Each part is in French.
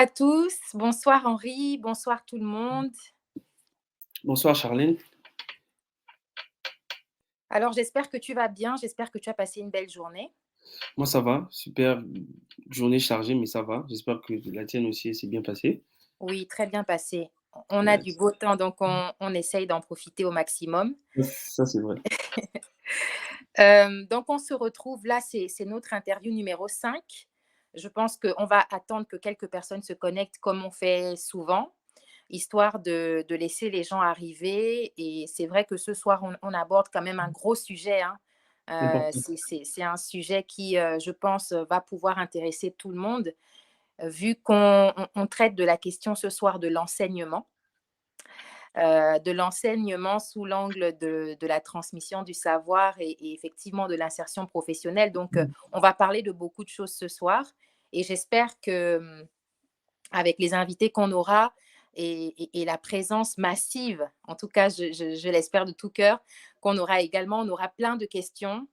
à tous, bonsoir Henri, bonsoir tout le monde. Bonsoir Charlène. Alors j'espère que tu vas bien, j'espère que tu as passé une belle journée. Moi ça va, super journée chargée, mais ça va. J'espère que la tienne aussi s'est bien passée. Oui, très bien passé. On a Ouais, du beau temps, donc on essaye d'en profiter au maximum. ça c'est vrai. Donc on se retrouve là, c'est notre interview numéro 5. Je pense qu'on va attendre que quelques personnes se connectent comme on fait souvent, histoire de laisser les gens arriver. Et c'est vrai que ce soir, on aborde quand même un gros sujet, hein. Important. C'est un sujet qui, je pense, va pouvoir intéresser tout le monde, vu qu'on traite de la question ce soir de l'enseignement sous l'angle de la transmission du savoir et effectivement de l'insertion professionnelle. Donc, on va parler de beaucoup de choses ce soir et j'espère que avec les invités qu'on aura et la présence massive, en tout cas, je l'espère de tout cœur, qu'on aura également, on aura plein de questions,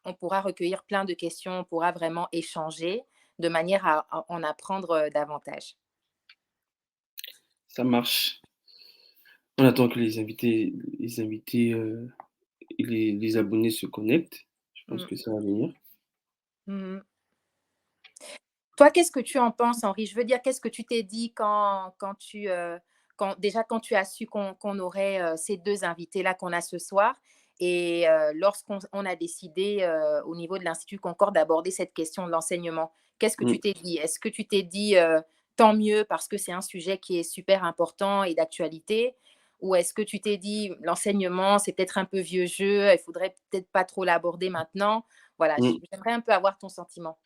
on pourra recueillir plein de questions, on pourra vraiment échanger de manière à en apprendre davantage. Ça marche. On attend que et les abonnés se connectent. Je pense Mm. que ça va venir. Mm. Toi, qu'est-ce que tu en penses, Henri? Je veux dire, qu'est-ce que tu t'es dit quand tu as su qu'on aurait ces deux invités-là qu'on a ce soir et lorsqu'on a décidé au niveau de l'Institut Concorde d'aborder cette question de l'enseignement, qu'est-ce que tu Mm. t'es dit? Est-ce que tu t'es dit tant mieux parce que c'est un sujet qui est super important et d'actualité? Ou est-ce que tu t'es dit l'enseignement, c'est peut-être un peu vieux jeu, il faudrait peut-être pas trop l'aborder maintenant? Voilà, Mm. j'aimerais un peu avoir ton sentiment.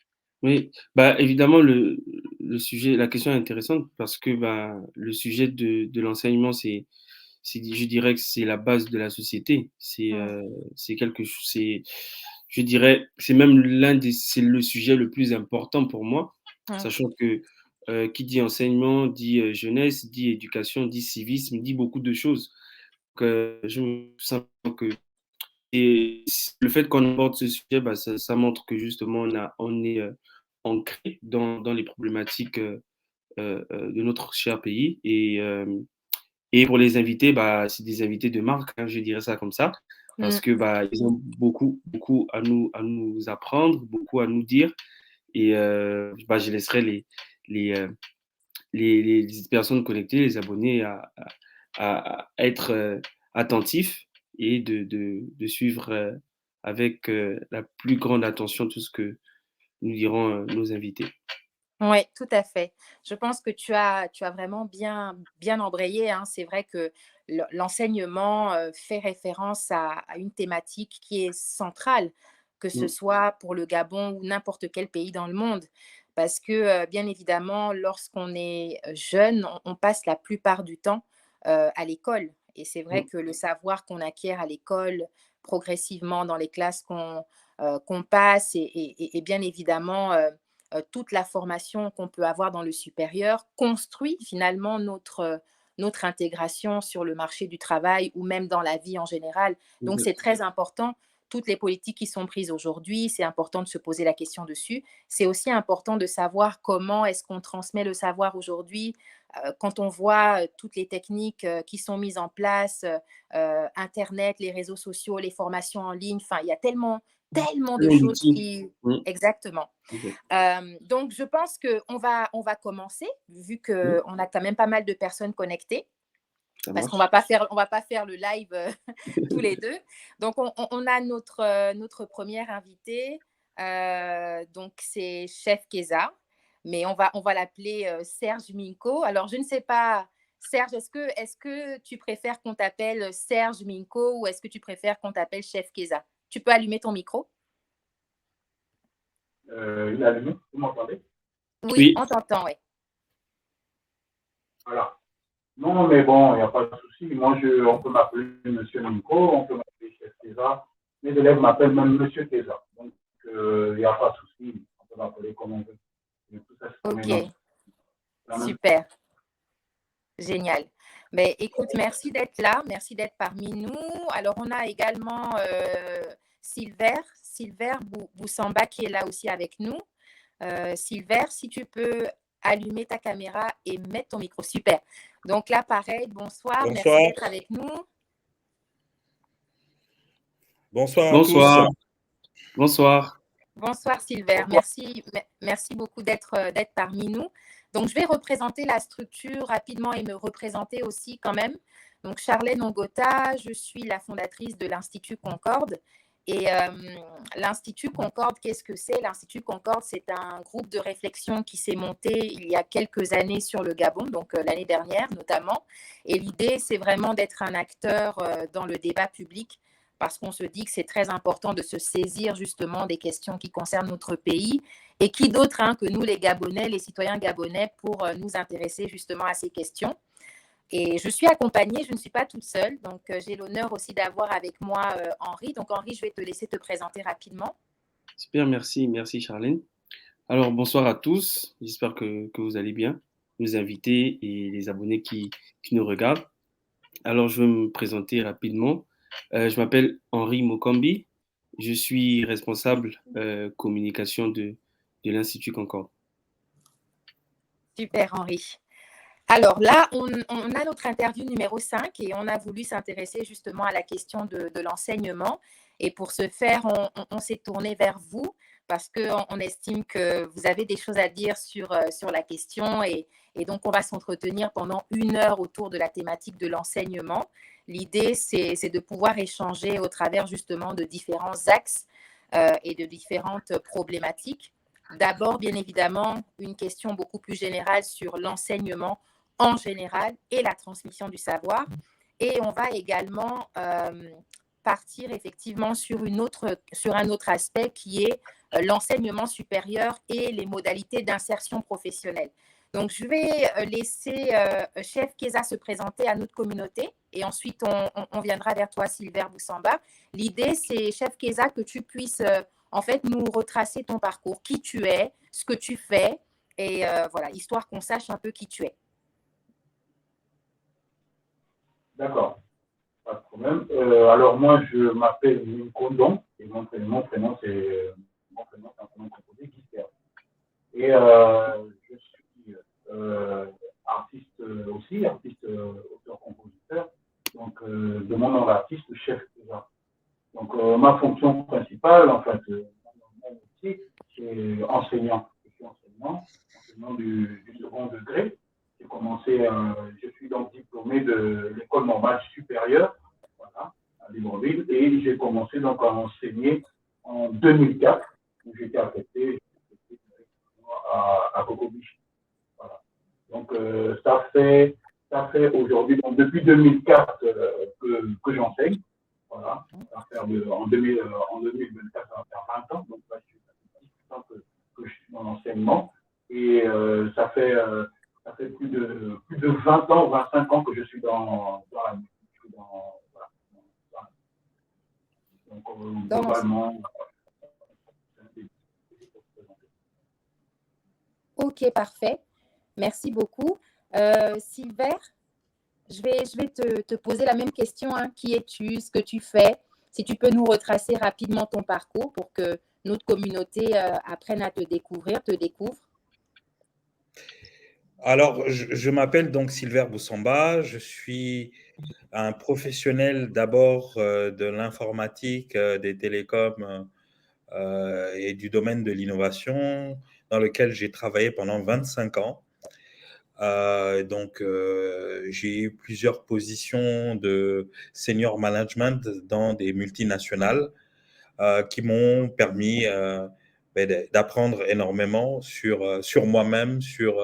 Oui, bah évidemment le sujet, la question est intéressante parce que bah, le sujet de l'enseignement, je dirais que c'est la base de la société. Mm, C'est quelque chose, je dirais, c'est même c'est le sujet le plus important pour moi, mm. sachant que qui dit enseignement dit jeunesse, dit éducation, dit civisme, dit beaucoup de choses. Donc, je me sens que et le fait qu'on aborde ce sujet, bah, ça montre que justement on est ancré dans les problématiques de notre cher pays et pour les invités, bah, c'est des invités de marque, hein, je dirais ça comme ça, parce Mm. que bah, ils ont beaucoup à nous apprendre, beaucoup à nous dire. Et bah, je laisserai les, euh, les personnes connectées, les abonnés, à être attentifs et de suivre avec la plus grande attention tout ce que nous diront nos invités. Oui, tout à fait. Je pense que tu as vraiment bien embrayé, hein. C'est vrai que l'enseignement fait référence à une thématique qui est centrale, que ce Mm, soit pour le Gabon ou n'importe quel pays dans le monde. Parce que, bien évidemment, lorsqu'on est jeune, on passe la plupart du temps à l'école. Et c'est vrai mm, que le savoir qu'on acquiert à l'école, progressivement dans les classes qu'on passe, et bien évidemment toute la formation qu'on peut avoir dans le supérieur construit finalement notre intégration sur le marché du travail ou même dans la vie en général. Donc, c'est exact. très important. Toutes les politiques qui sont prises aujourd'hui, c'est important de se poser la question dessus. C'est aussi important de savoir comment est-ce qu'on transmet le savoir aujourd'hui. Quand on voit toutes les techniques qui sont mises en place, Internet, les réseaux sociaux, les formations en ligne, enfin, il y a tellement de Tellement choses d'outils. qui... Mm, Exactement. exact. Donc, je pense qu'on va commencer, vu Mm, qu'on a quand même pas mal de personnes connectées, ça parce marche. on va pas faire le live tous les deux. Donc, on a notre première invitée, donc c'est Chef Keza, mais on va l'appeler Serge Minko. Alors, je ne sais pas, Serge, est-ce que tu préfères qu'on t'appelle Serge Minko ou est-ce que tu préfères qu'on t'appelle Chef Keza? Tu peux allumer ton micro? Il est allumé, vous m'entendez? Oui, Oui, on t'entend, oui. Voilà. Non, mais bon, il n'y a pas de souci. Moi, on peut m'appeler Monsieur Nico, on peut m'appeler Chef Teza. Mes élèves m'appellent même Monsieur Teza. Donc, il n'y a pas de souci. On peut m'appeler comme on veut. Et tout ça, c'est mes noms. Ok, La même super. Génial. Mais écoute, merci d'être là, merci d'être parmi nous. Alors, on a également Silver Boussamba qui est là aussi avec nous. Silver, si tu peux allumer ta caméra et mettre ton micro. Super. Donc là, pareil, bonsoir. Merci Bonsoir. d'être avec nous. Bonsoir à tous. Bonsoir. Bonsoir. Bonsoir Silver, merci beaucoup d'être parmi nous. Donc je vais représenter la structure rapidement et me représenter aussi quand même. Donc Charlène Ongota, je suis la fondatrice de l'Institut Concorde. Et l'Institut Concorde, qu'est-ce que c'est? L'Institut Concorde, c'est un groupe de réflexion qui s'est monté il y a quelques années sur le Gabon, donc l'année dernière notamment. Et l'idée, c'est vraiment d'être un acteur dans le débat public, parce qu'on se dit que c'est très important de se saisir justement des questions qui concernent notre pays. Et qui d'autre que nous, les Gabonais, les citoyens gabonais, pour nous intéresser justement à ces questions. Et je suis accompagnée, je ne suis pas toute seule. Donc, j'ai l'honneur aussi d'avoir avec moi Henri. Donc, Henri, je vais te laisser te présenter rapidement. Super, merci Charlène. Alors, bonsoir à tous. J'espère que vous allez bien, nos invités et les abonnés qui nous regardent. Alors, je vais me présenter rapidement. Je m'appelle Henri Mokambi. Je suis responsable communication de l'Institut Concorde. Super, Henri. Alors là, on a notre interview numéro 5 et on a voulu s'intéresser justement à la question de l'enseignement. Et pour ce faire, on s'est tourné vers vous parce qu'on estime que vous avez des choses à dire sur la question. Et donc, on va s'entretenir pendant 1 heure autour de la thématique de l'enseignement. L'idée, c'est de pouvoir échanger au travers justement de différents axes et de différentes problématiques. D'abord, bien évidemment, une question beaucoup plus générale sur l'enseignement en général et la transmission du savoir. Et on va également partir effectivement sur un autre aspect qui est l'enseignement supérieur et les modalités d'insertion professionnelle. Donc, je vais laisser Chef Keza se présenter à notre communauté et ensuite on viendra vers toi, Silver Boussamba. L'idée, c'est, Chef Keza, que tu puisses en fait nous retracer ton parcours, qui tu es, ce que tu fais, et voilà, histoire qu'on sache un peu qui tu es. D'accord, pas de problème. Alors moi, je m'appelle Nikodon et mon prénom c'est un prénom composé qui sert. Et je suis artiste aussi, auteur-compositeur, donc de mon nom d'artiste, Chef Keza. Donc ma fonction principale, en fait, mon métier, c'est enseignant. Je suis enseignant du second degré. J'ai commencé, je suis donc diplômé de l'école normale supérieure, voilà, à Libreville, et j'ai commencé donc à enseigner en 2004, où j'étais affecté à Cocobiche. Voilà. Donc ça fait aujourd'hui, donc depuis 2004 que j'enseigne. Voilà. En 2024, ça va faire 20 ans, donc là, ça fait 18 ans que je suis dans l'enseignement, et ça fait plus de 20 ans, 25 ans que je suis dans la musique. Voilà. Donc, globalement. Ok, parfait. Merci beaucoup. Silver, je vais te poser la même question. Qui es-tu, ce que tu fais? Si tu peux nous retracer rapidement ton parcours pour que notre communauté apprenne à te découvre. Alors, je m'appelle donc Silver Boussamba. Je suis un professionnel d'abord de l'informatique, des télécoms et du domaine de l'innovation, dans lequel j'ai travaillé pendant 25 ans. Donc, j'ai eu plusieurs positions de senior management dans des multinationales qui m'ont permis d'apprendre énormément sur moi-même, sur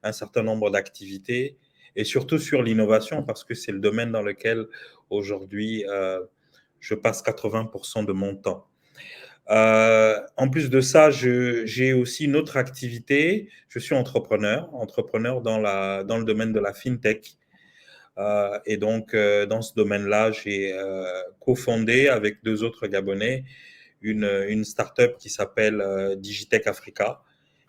un certain nombre d'activités et surtout sur l'innovation, parce que c'est le domaine dans lequel aujourd'hui je passe 80% de mon temps. En plus de ça, j'ai aussi une autre activité. Je suis entrepreneur dans le domaine de la fintech. Et donc, dans ce domaine-là, j'ai cofondé avec 2 autres Gabonais une start-up qui s'appelle Digitech Africa,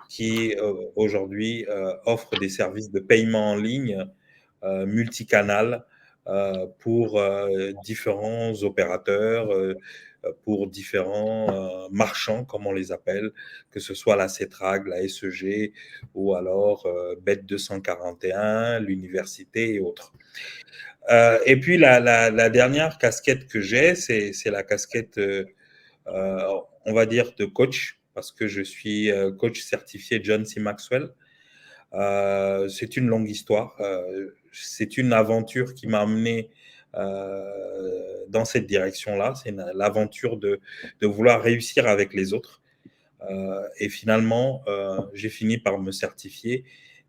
qui aujourd'hui offre des services de paiement en ligne multicanal pour différents opérateurs, pour différents marchands, comme on les appelle, que ce soit la CETRAG, la SEG ou alors BET 241, l'université et autres. Et puis la dernière casquette que j'ai, c'est la casquette, on va dire, de coach, parce que je suis coach certifié John C. Maxwell. C'est une longue histoire. C'est une aventure qui m'a amené dans cette direction-là. C'est l'aventure de vouloir réussir avec les autres. Et finalement, j'ai fini par me certifier.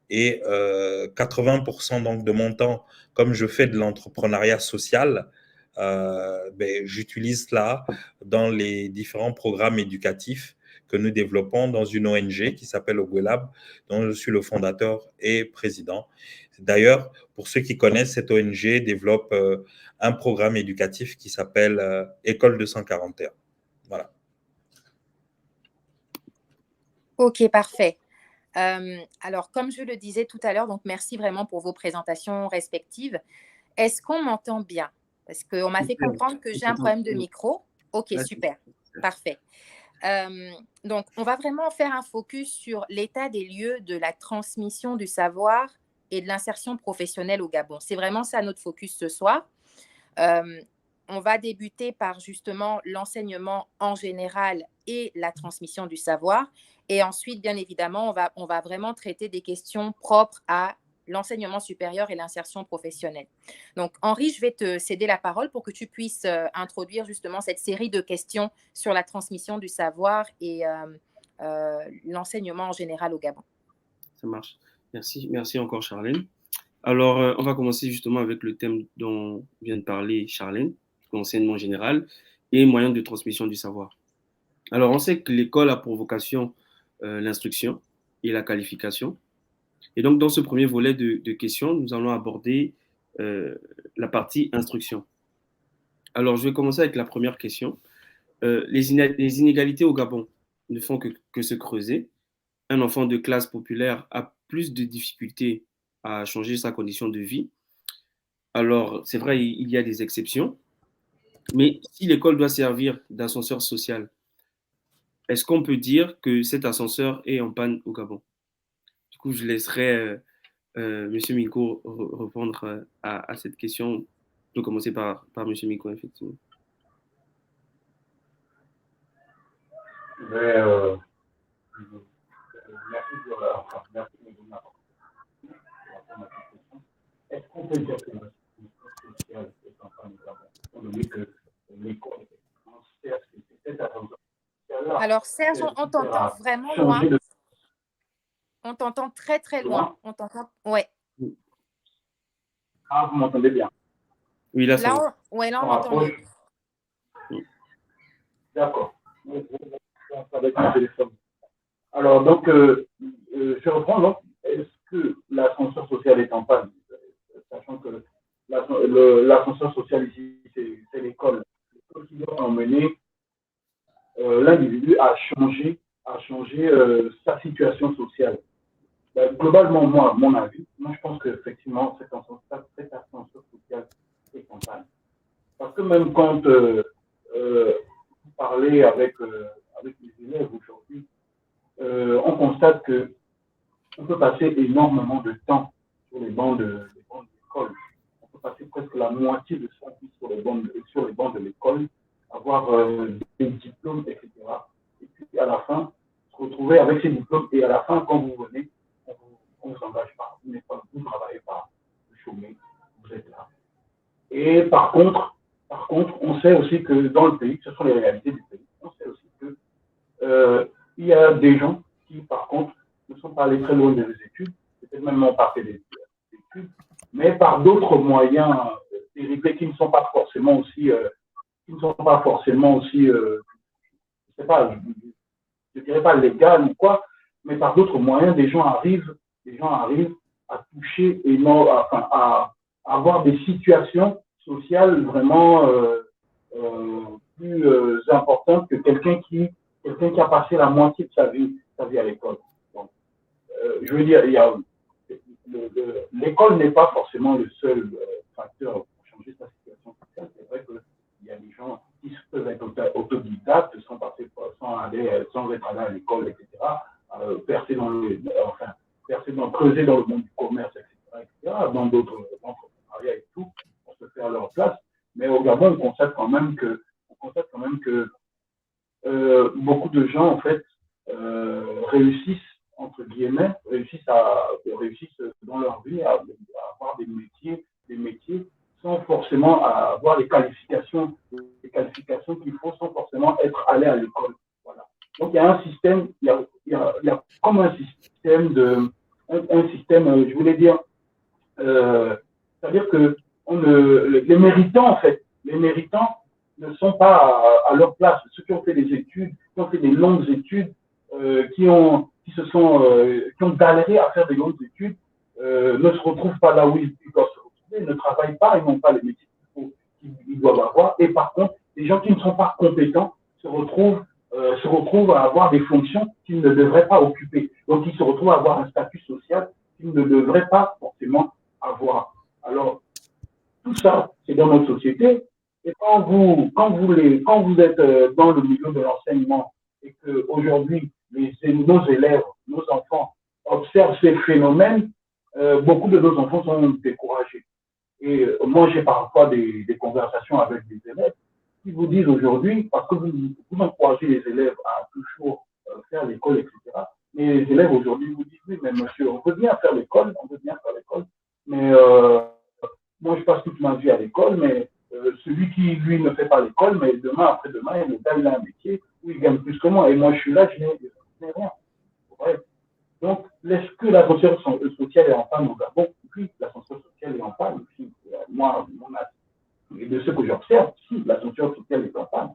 Et 80% donc de mon temps, comme je fais de l'entrepreneuriat social, j'utilise cela dans les différents programmes éducatifs que nous développons dans une ONG qui s'appelle Ogwelab, dont je suis le fondateur et président. D'ailleurs, pour ceux qui connaissent, cette ONG développe un programme éducatif qui s'appelle École 241. Voilà. Ok, parfait. Alors, comme je le disais tout à l'heure, donc merci vraiment pour vos présentations respectives. Est-ce qu'on m'entend bien? Parce qu'on m'a fait comprendre que j'ai un problème de micro. Ok, super, parfait. Donc, on va vraiment faire un focus sur l'état des lieux de la transmission du savoir et de l'insertion professionnelle au Gabon. C'est vraiment ça notre focus ce soir. On va débuter par justement l'enseignement en général et la transmission du savoir. Et ensuite, bien évidemment, on va vraiment traiter des questions propres à l'enseignement supérieur et l'insertion professionnelle. Donc, Henri, je vais te céder la parole pour que tu puisses introduire justement cette série de questions sur la transmission du savoir et l'enseignement en général au Gabon. Ça marche. Merci encore, Charlène. Alors, on va commencer justement avec le thème dont vient de parler Charlène, l'enseignement général et moyens de transmission du savoir. Alors, on sait que l'école a pour vocation l'instruction et la qualification. Et donc, dans ce premier volet de questions, nous allons aborder la partie instruction. Alors, je vais commencer avec la première question. Les inégalités au Gabon ne font que se creuser. Un enfant de classe populaire a plus de difficultés à changer sa condition de vie. Alors, c'est vrai, il y a des exceptions, mais si l'école doit servir d'ascenseur social, est-ce qu'on peut dire que cet ascenseur est en panne au Gabon? Du coup, je laisserai M. Miko répondre à cette question. On peut commencer par M. Miko, effectivement. Merci de me donner est-ce qu'on peut dire que la sécurité sociale est en train de travailler, étant donné que l'école est cette attention sociale-là? Alors, Serge, on t'entend vraiment loin. On t'entend très, très loin. On t'entend. Ouais. Ah, vous m'entendez bien? Oui, là, ça va. Ouais, là, on m'entend mieux. D'accord. Avec mon téléphone. Alors, donc, je reprends. Donc, est-ce que l'ascenseur social est en panne? Sachant que l'ascenseur social ici, c'est l'école. L'école qui doit emmener l'individu à changer sa situation sociale. Globalement, moi, à mon avis, je pense qu'effectivement, cet ascenseur social est en panne. Parce que même quand vous parlez avec les élèves aujourd'hui, on constate qu'on peut passer énormément de temps sur les bancs de l'école. On peut passer presque la moitié de son vie sur les bancs de l'école, avoir des diplômes, etc. Et puis à la fin, se retrouver avec ces diplômes et à la fin, quand vous venez, on ne vous engage pas. Vous ne travaillez pas, vous chômez, vous êtes là. Et par contre, on sait aussi que dans le pays, ce sont les réalités du pays, on sait aussi que il y a des gens qui, par contre, ne sont pas allés très loin des études, peut-être même non pas fait des études, mais par d'autres moyens dérivés qui ne sont pas forcément aussi, je sais pas, je dirais pas légal ou quoi, mais par d'autres moyens, des gens arrivent à toucher et non, à avoir des situations sociales vraiment plus importantes que quelqu'un qui a passé la moitié de sa vie à l'école. Donc, je veux dire, l'école n'est pas forcément le seul facteur pour autodidactes, sans être allés à l'école, etc., creuser dans le monde du commerce, etc., dans d'autres entrepreneuriats et tout, pour se faire leur place. Mais au Gabon, on constate quand même que beaucoup de gens, en fait, réussissent, entre guillemets, réussissent dans leur vie à avoir des métiers sans forcément avoir les qualifications qu'il faut, sans forcément être allé à l'école. Voilà. Donc, il y a un système, il y a comme un système je voulais dire, c'est-à-dire que les méritants, en fait, ne sont pas à leur place. Ceux qui ont fait des études, qui ont fait des longues études, qui ont galéré à faire des longues études, ne se retrouvent pas là où ils doivent se retrouver, ne travaillent pas, ils n'ont pas les métiers qu'ils doivent avoir. Et par contre, les gens qui ne sont pas compétents se retrouvent à avoir des fonctions qu'ils ne devraient pas occuper. Donc, ils se retrouvent à avoir un statut social qu'ils ne devraient pas forcément avoir. Alors, tout ça, c'est dans notre société. Et quand vous êtes dans le milieu de l'enseignement et qu'aujourd'hui, nos élèves, nos enfants observent ces phénomènes, beaucoup de nos enfants sont découragés. Et moi, j'ai parfois des conversations avec des élèves qui vous disent aujourd'hui, parce que vous encouragez les élèves à toujours faire l'école, etc. Mais les élèves aujourd'hui vous disent, oui, mais monsieur, on veut bien faire l'école, mais moi, je passe toute ma vie à l'école, mais celui qui, lui, ne fait pas l'école, mais demain, après-demain, il a un métier où il gagne plus que moi. Et moi, je suis là, je n'ai rien. Ouais. Donc, est-ce que l'ascenseur social est en panne au Gabon? Oui, l'ascenseur social est en panne. Moi, et de ce que j'observe, si l'ascenseur social est en panne,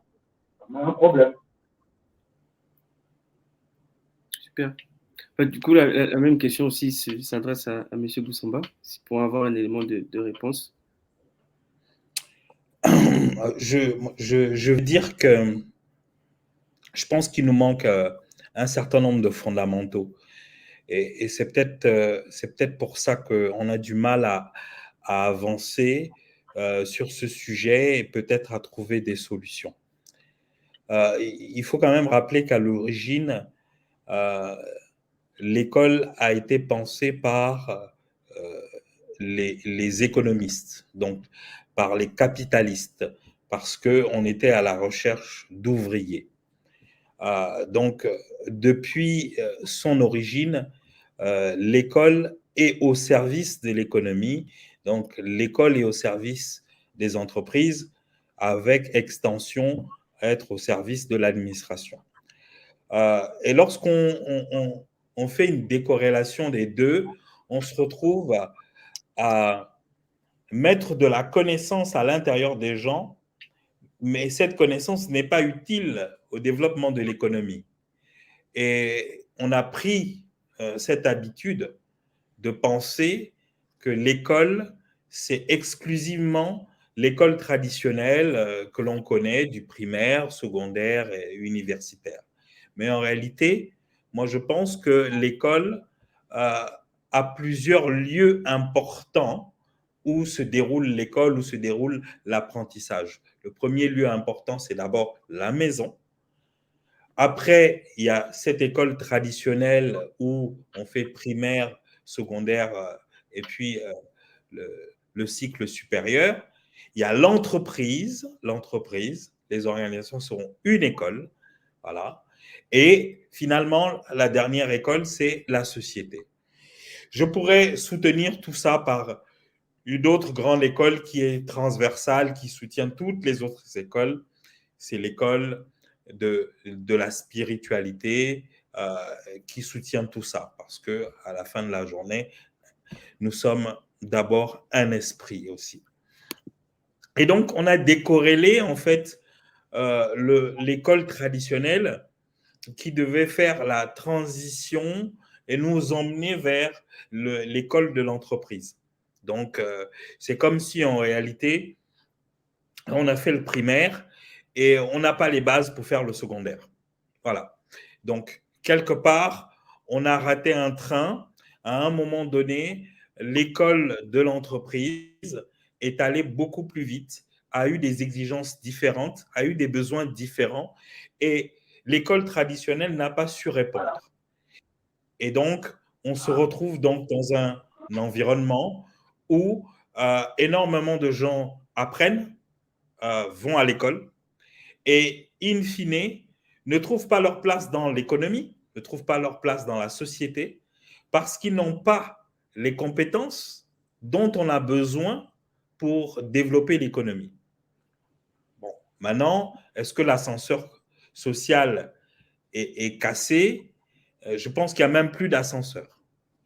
on a un problème. Super. Du coup, la même question aussi s'adresse à M. Boussamba, pour avoir un élément de réponse. Je veux dire que je pense qu'il nous manque un certain nombre de fondamentaux. Et c'est peut-être pour ça qu'on a du mal à avancer sur ce sujet et peut-être à trouver des solutions. Il faut quand même rappeler qu'à l'origine, l'école a été pensée par les économistes, donc par les capitalistes, parce qu'on était à la recherche d'ouvriers. Donc, depuis son origine, l'école est au service de l'économie, donc l'école est au service des entreprises, avec extension être au service de l'administration. Et lorsqu'on fait une décorrélation des deux, on se retrouve à mettre de la connaissance à l'intérieur des gens, mais cette connaissance n'est pas utile au développement de l'économie. Et on a pris cette habitude de penser que l'école, c'est exclusivement l'école traditionnelle que l'on connaît, du primaire, secondaire et universitaire. Mais en réalité, moi, je pense que l'école a plusieurs lieux importants où se déroule l'école, où se déroule l'apprentissage. Le premier lieu important, c'est d'abord la maison. Après, il y a cette école traditionnelle où on fait primaire, secondaire et puis le cycle supérieur. Il y a l'entreprise, les organisations seront une école, voilà. Et finalement, la dernière école, c'est la société. Je pourrais soutenir tout ça par une autre grande école qui est transversale, qui soutient toutes les autres écoles. C'est l'école de la spiritualité qui soutient tout ça. Parce qu'à la fin de la journée, nous sommes d'abord un esprit aussi. Et donc, on a décorrélé en fait l'école traditionnelle qui devait faire la transition et nous emmener vers l'école de l'entreprise. Donc, c'est comme si en réalité, on a fait le primaire et on n'a pas les bases pour faire le secondaire. Voilà. Donc, quelque part, on a raté un train. À un moment donné, l'école de l'entreprise est allée beaucoup plus vite a eu des exigences différentes, a eu des besoins différents, et l'école traditionnelle n'a pas su répondre. Et donc, on se retrouve donc dans un environnement où énormément de gens apprennent, vont à l'école, et in fine, ne trouvent pas leur place dans l'économie, ne trouvent pas leur place dans la société, parce qu'ils n'ont pas les compétences dont on a besoin pour développer l'économie. Bon, maintenant, est-ce que l'ascenseur social est cassé? Je pense qu'il n'y a même plus d'ascenseur.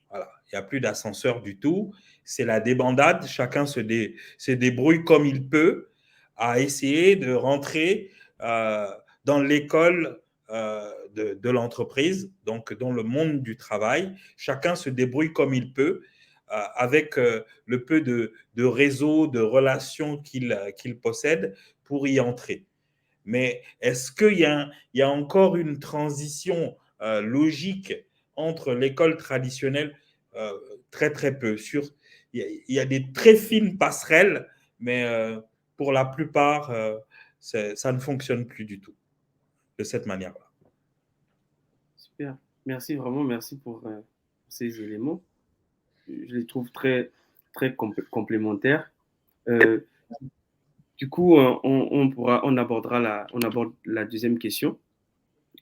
Voilà, il n'y a plus d'ascenseur du tout. C'est la débandade. Chacun se débrouille comme il peut à essayer de rentrer dans l'école de l'entreprise, donc dans le monde du travail. Chacun se débrouille comme il peut avec le peu de réseau, de relations qu'il possède pour y entrer. Mais est-ce qu'il y a encore une transition logique entre l'école traditionnelle? Très, très peu. Il y a des très fines passerelles, mais pour la plupart, ça ne fonctionne plus du tout de cette manière-là. Super. Merci, vraiment, merci pour ces éléments. Je les trouve très, très complémentaires. Du coup, on aborde la deuxième question,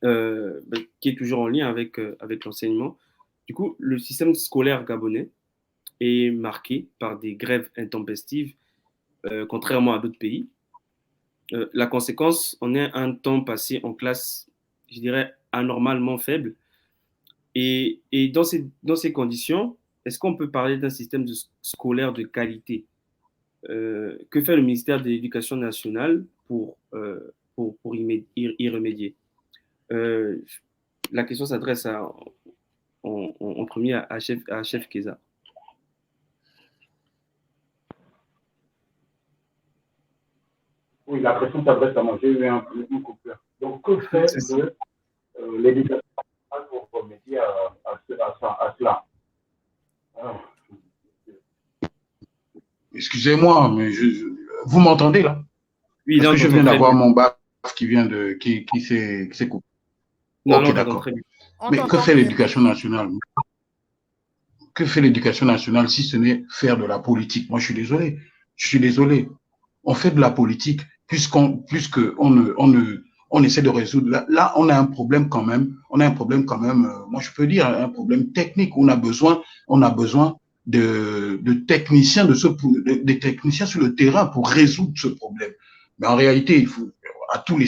qui est toujours en lien avec l'enseignement. Du coup, le système scolaire gabonais est marqué par des grèves intempestives, contrairement à d'autres pays. La conséquence, on est un temps passé en classe, je dirais, anormalement faible. Et dans ces conditions, est-ce qu'on peut parler d'un système scolaire de qualité? Que fait le ministère de l'Éducation nationale pour y remédier? La question s'adresse en premier à Chef Keza. Oui, la question s'adresse à moi. J'ai eu un coupure. Donc, que fait l'éducation nationale pour remédier à cela? Alors, excusez-moi, mais vous m'entendez là? Oui, parce non, que je viens d'avoir mon baf qui s'est coupé. Non, ok, d'accord. Mais que fait l'éducation nationale? Que fait l'éducation nationale si ce n'est faire de la politique? Moi, je suis désolé. Je suis désolé. On fait de la politique puisqu'on essaie de résoudre. Là, on a un problème quand même. On a un problème quand même. Moi, je peux dire un problème technique. On a besoin de techniciens des techniciens sur le terrain pour résoudre ce problème. Mais en réalité, il faut à tous les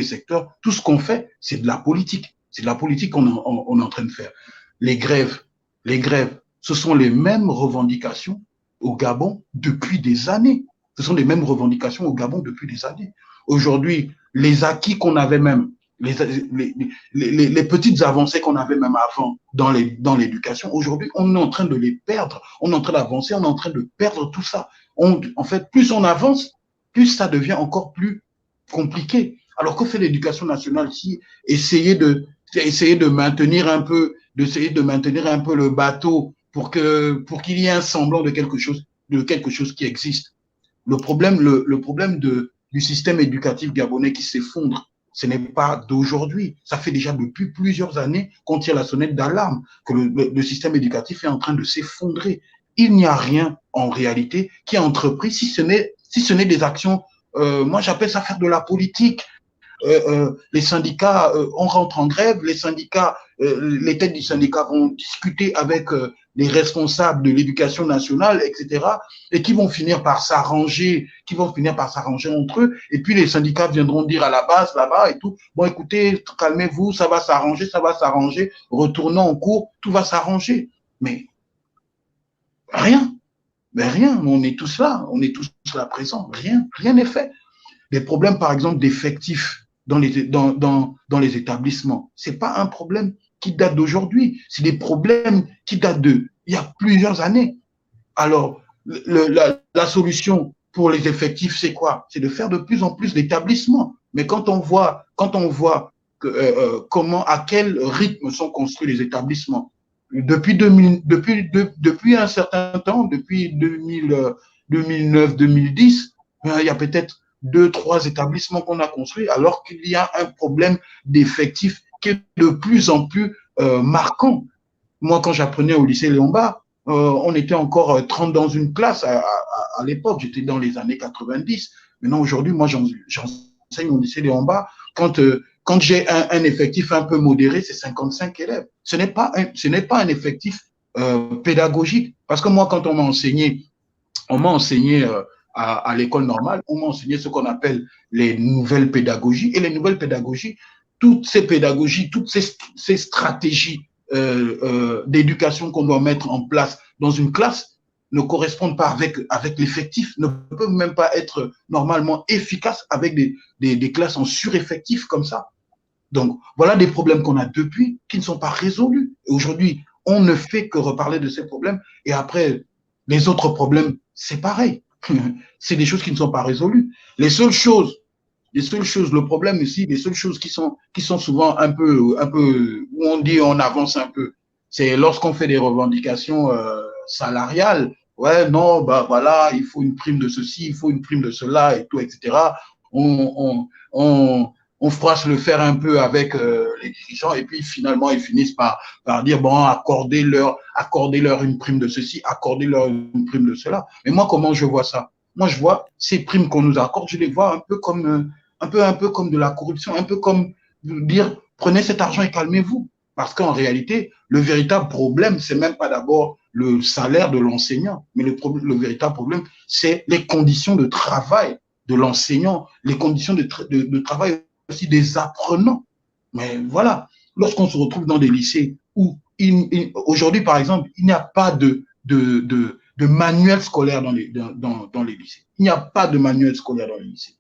secteurs, tout ce qu'on fait, c'est de la politique. C'est de la politique qu'on est en train de faire. Les grèves, ce sont les mêmes revendications au Gabon depuis des années. Ce sont les mêmes revendications au Gabon depuis des années. Aujourd'hui, les acquis qu'on avait même, les petites avancées qu'on avait même avant dans l'éducation, aujourd'hui, on est en train de les perdre. On est en train d'avancer, on est en train de perdre tout ça. En fait, plus on avance, plus ça devient encore plus compliqué. Alors que fait l'éducation nationale si essayer de maintenir un peu le bateau pour qu'il y ait un semblant de quelque chose qui existe. Le problème du système éducatif gabonais qui s'effondre, ce n'est pas d'aujourd'hui. Ça fait déjà depuis plusieurs années qu'on tire la sonnette d'alarme que le système éducatif est en train de s'effondrer. Il n'y a rien en réalité qui est entrepris si ce n'est des actions. Moi, j'appelle ça faire de la politique. Les syndicats, on rentre en grève, les têtes du syndicat vont discuter avec les responsables de l'éducation nationale, etc., et qui vont finir par s'arranger entre eux, et puis les syndicats viendront dire à la base, là-bas et tout, bon, écoutez, calmez-vous, ça va s'arranger, retournons en cours, tout va s'arranger. Mais rien, on est tous là présents, rien n'est fait. Des problèmes, par exemple, d'effectifs dans les établissements. C'est pas un problème qui date d'aujourd'hui. C'est des problèmes qui datent il y a plusieurs années. Alors, la solution pour les effectifs, c'est quoi? C'est de faire de plus en plus d'établissements. Mais quand on voit à quel rythme sont construits les établissements, depuis un certain temps, depuis 2009-2010, Il y a peut-être 2, 3 établissements qu'on a construits, alors qu'il y a un problème d'effectifs qui est de plus en plus marquant. Moi, quand j'apprenais au lycée Léon Bar, on était encore 30 dans une classe à l'époque. J'étais dans les années 90. Maintenant, aujourd'hui, moi, j'enseigne au lycée Léon Bar. Quand j'ai un effectif un peu modéré, c'est 55 élèves. Ce n'est pas un effectif pédagogique. Parce que moi, quand on m'a enseigné à l'école normale, on m'a enseigné ce qu'on appelle les nouvelles pédagogies. Et les nouvelles pédagogies, toutes ces pédagogies, toutes ces stratégies d'éducation qu'on doit mettre en place dans une classe ne correspondent pas avec l'effectif, ne peuvent même pas être normalement efficaces avec des classes en sureffectif comme ça. Donc, voilà des problèmes qu'on a depuis qui ne sont pas résolus. Et aujourd'hui, on ne fait que reparler de ces problèmes. Et après, les autres problèmes, c'est pareil. C'est des choses qui ne sont pas résolues. Les seules choses, le problème ici, les seules choses qui sont souvent un peu, où on dit on avance un peu, c'est lorsqu'on fait des revendications salariales. Ouais, non, bah voilà, il faut une prime de ceci, il faut une prime de cela et tout, etc. On froisse le fer un peu avec les dirigeants et puis finalement ils finissent par dire bon, accordez-leur une prime de ceci, accordez-leur une prime de cela. Mais moi, comment je vois ça? Moi, je vois ces primes qu'on nous accorde, je les vois un peu comme de la corruption, un peu comme dire prenez cet argent et calmez-vous. Parce qu'en réalité, le véritable problème, c'est même pas d'abord le salaire de l'enseignant, mais le véritable problème, c'est les conditions de travail de l'enseignant, les conditions de travail aussi des apprenants. Mais voilà, lorsqu'on se retrouve dans des lycées où aujourd'hui, par exemple, il n'y a pas de manuel scolaire dans les lycées. Il n'y a pas de manuel scolaire dans les lycées.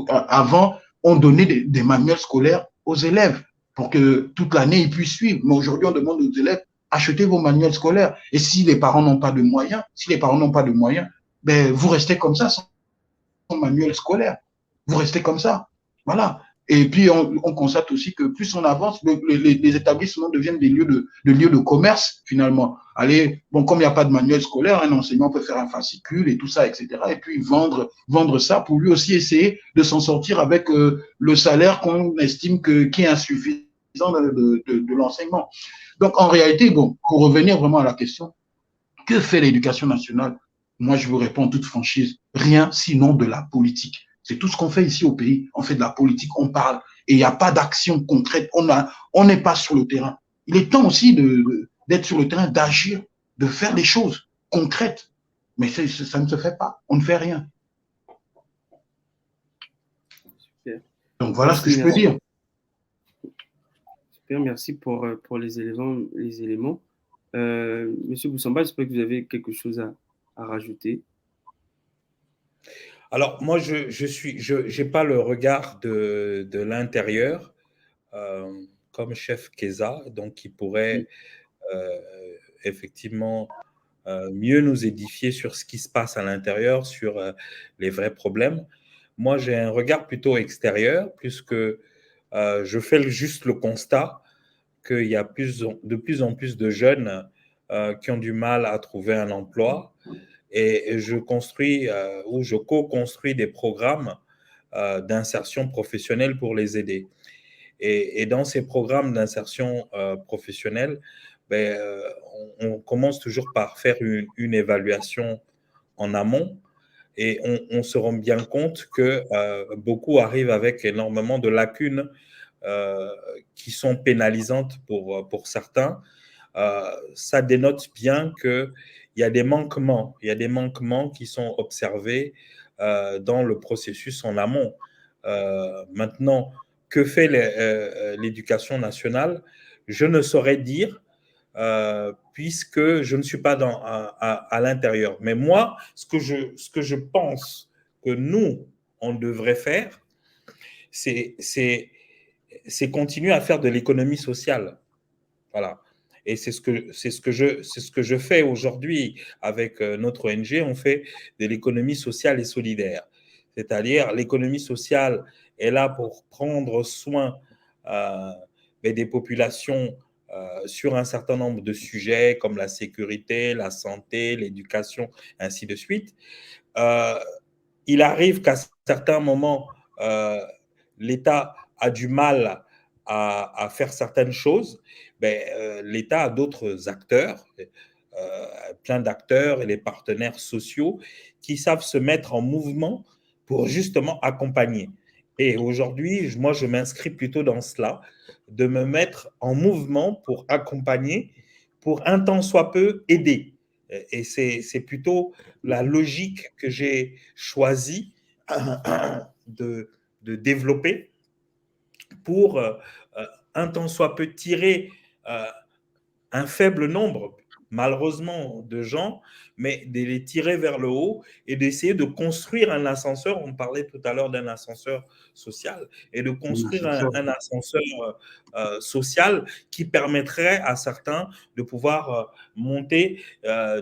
Avant, on donnait des manuels scolaires aux élèves pour que toute l'année, ils puissent suivre. Mais aujourd'hui, on demande aux élèves, achetez vos manuels scolaires. Et si les parents n'ont pas de moyens, ben, vous restez comme ça sans manuel scolaire. Vous restez comme ça. Voilà. Et puis, on constate aussi que plus on avance, les établissements deviennent des lieux de commerce, finalement. Allez, bon, comme il n'y a pas de manuel scolaire, un enseignant peut faire un fascicule et tout ça, etc. Et puis vendre ça pour lui aussi essayer de s'en sortir avec le salaire qu'on estime qui est insuffisant de l'enseignement. Donc, en réalité, bon, pour revenir vraiment à la question, que fait l'éducation nationale? Moi, je vous réponds en toute franchise, rien sinon de la politique. C'est tout ce qu'on fait ici au pays. On fait de la politique, on parle, et il n'y a pas d'action concrète. On n'est pas sur le terrain. Il est temps aussi d'être sur le terrain, d'agir, de faire des choses concrètes. Mais ça ne se fait pas. On ne fait rien. Super. Donc voilà ce que je peux dire. Super, merci pour les éléments. Monsieur Boussamba, j'espère que vous avez quelque chose à rajouter. Alors, moi, je n'ai pas le regard de l'intérieur comme chef KESA, donc qui pourrait effectivement mieux nous édifier sur ce qui se passe à l'intérieur, sur les vrais problèmes. Moi, j'ai un regard plutôt extérieur, puisque je fais juste le constat qu'il y a de plus en plus de jeunes qui ont du mal à trouver un emploi. Et je construis ou je co-construis des programmes d'insertion professionnelle pour les aider. Et dans ces programmes d'insertion professionnelle, ben, on commence toujours par faire une évaluation en amont et on se rend bien compte que beaucoup arrivent avec énormément de lacunes qui sont pénalisantes pour certains. Ça dénote bien qu'il y a des manquements. Il y a des manquements qui sont observés dans le processus en amont. Maintenant, que fait l'éducation nationale? Je ne saurais dire, puisque je ne suis pas à l'intérieur. Mais moi, ce que je pense que nous, on devrait faire, c'est continuer à faire de l'économie sociale. Voilà. Et c'est ce que je fais aujourd'hui avec notre ONG. On fait de l'économie sociale et solidaire. C'est-à-dire, l'économie sociale est là pour prendre soin des populations sur un certain nombre de sujets comme la sécurité, la santé, l'éducation, ainsi de suite. il arrive qu'à certains moments, l'État a du mal à faire certaines choses, l'État a d'autres acteurs, plein d'acteurs et les partenaires sociaux qui savent se mettre en mouvement pour justement accompagner. Et aujourd'hui, moi, je m'inscris plutôt dans cela, de me mettre en mouvement pour accompagner, pour un tant soit peu aider. Et c'est plutôt la logique que j'ai choisi de développer pour un tant soit peu tirer un faible nombre, malheureusement, de gens, mais de les tirer vers le haut et d'essayer de construire un ascenseur. On parlait tout à l'heure d'un ascenseur social, et de construire un ascenseur social qui permettrait à certains de pouvoir monter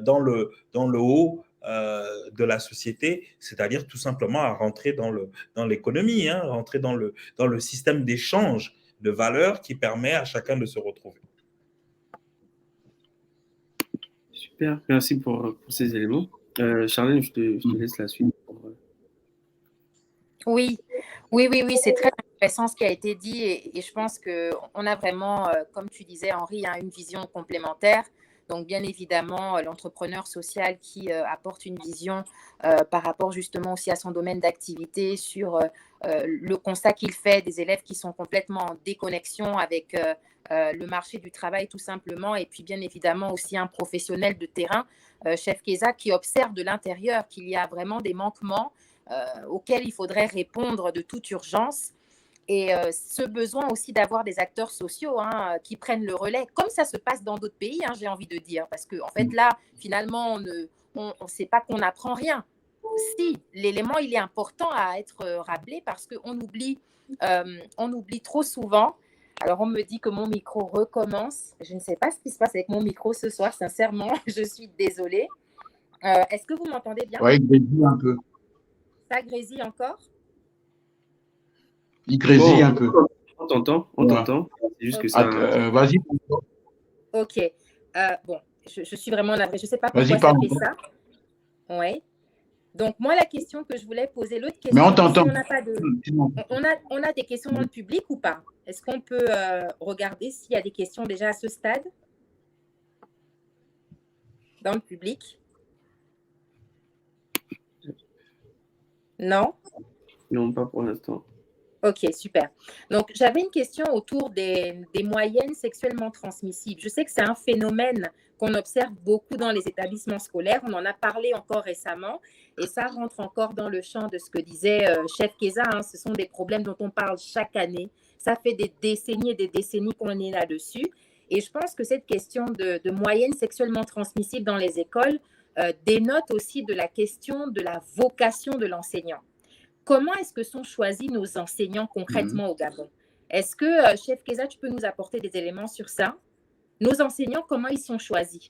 dans le haut de la société, c'est-à-dire tout simplement à rentrer dans l'économie, rentrer dans le système d'échange de valeurs qui permet à chacun de se retrouver. Super, merci pour ces éléments. Charlène, je te laisse la suite. Oui, c'est très intéressant ce qui a été dit et je pense qu'on a vraiment, comme tu disais Henri, une vision complémentaire. Donc bien évidemment, l'entrepreneur social qui apporte une vision par rapport justement aussi à son domaine d'activité sur le constat qu'il fait des élèves qui sont complètement en déconnexion avec le marché du travail tout simplement, et puis bien évidemment aussi un professionnel de terrain, Chef Keza, qui observe de l'intérieur qu'il y a vraiment des manquements auxquels il faudrait répondre de toute urgence. Et ce besoin aussi d'avoir des acteurs sociaux qui prennent le relais, comme ça se passe dans d'autres pays, j'ai envie de dire. Parce qu'en fait, là, finalement, on ne sait pas qu'on n'apprend rien. Si, l'élément, il est important à être rappelé parce qu'on oublie trop souvent. Alors, on me dit que mon micro recommence. Je ne sais pas ce qui se passe avec mon micro ce soir, sincèrement. Je suis désolée. Est-ce que vous m'entendez bien? Oui, il grésille un peu. Ça grésille encore? Il grésille un peu. On t'entend. C'est juste que ça... Vas-y. Ok. Bon, je suis vraiment navrée. Je ne sais pas pourquoi ça fait ça. Oui. Donc, moi, la question que je voulais poser, l'autre question... Mais on t'entend. On a des questions dans le public ou pas? Est-ce qu'on peut regarder s'il y a des questions déjà à ce stade? Dans le public? Non? Non, pas pour l'instant. Ok, super. Donc, j'avais une question autour des moyennes sexuellement transmissibles. Je sais que c'est un phénomène qu'on observe beaucoup dans les établissements scolaires. On en a parlé encore récemment et ça rentre encore dans le champ de ce que disait Chef Keza. Ce sont des problèmes dont on parle chaque année. Ça fait des décennies et des décennies qu'on est là-dessus. Et je pense que cette question de moyennes sexuellement transmissibles dans les écoles dénote aussi de la question de la vocation de l'enseignant. Comment est-ce que sont choisis nos enseignants concrètement au Gabon? Est-ce que, Chef Keza, tu peux nous apporter des éléments sur ça? Nos enseignants, comment ils sont choisis?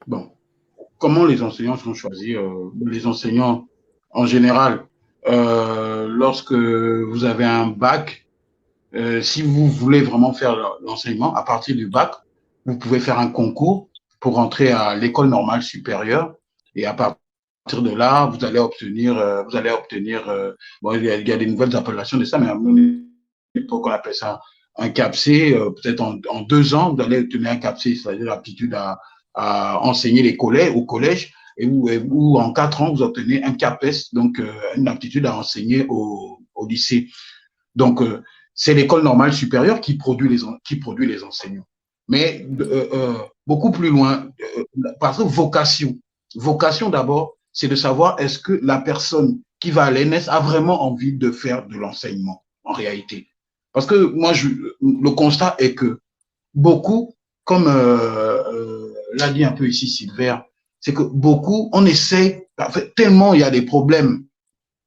Bon, comment les enseignants sont choisis? Les enseignants, en général, lorsque vous avez un bac, si vous voulez vraiment faire l'enseignement, à partir du bac, vous pouvez faire un concours pour entrer à l'école normale supérieure et à partir de là, vous allez obtenir, bon, il y a des nouvelles appellations de ça, mais à mon époque, on appelle ça un CAPC. Peut-être en 2 ans, vous allez obtenir un CAPC, c'est-à-dire l'aptitude à enseigner au collège, ou en 4 ans, vous obtenez un CAPES, donc une aptitude à enseigner au lycée. Donc, c'est l'école normale supérieure qui produit les enseignants. Mais beaucoup plus loin, parce que vocation d'abord, c'est de savoir est-ce que la personne qui va à l'ENS a vraiment envie de faire de l'enseignement en réalité. Parce que moi, le constat est que beaucoup, comme l'a dit un peu ici Silver, c'est que beaucoup, on essaie, tellement il y a des problèmes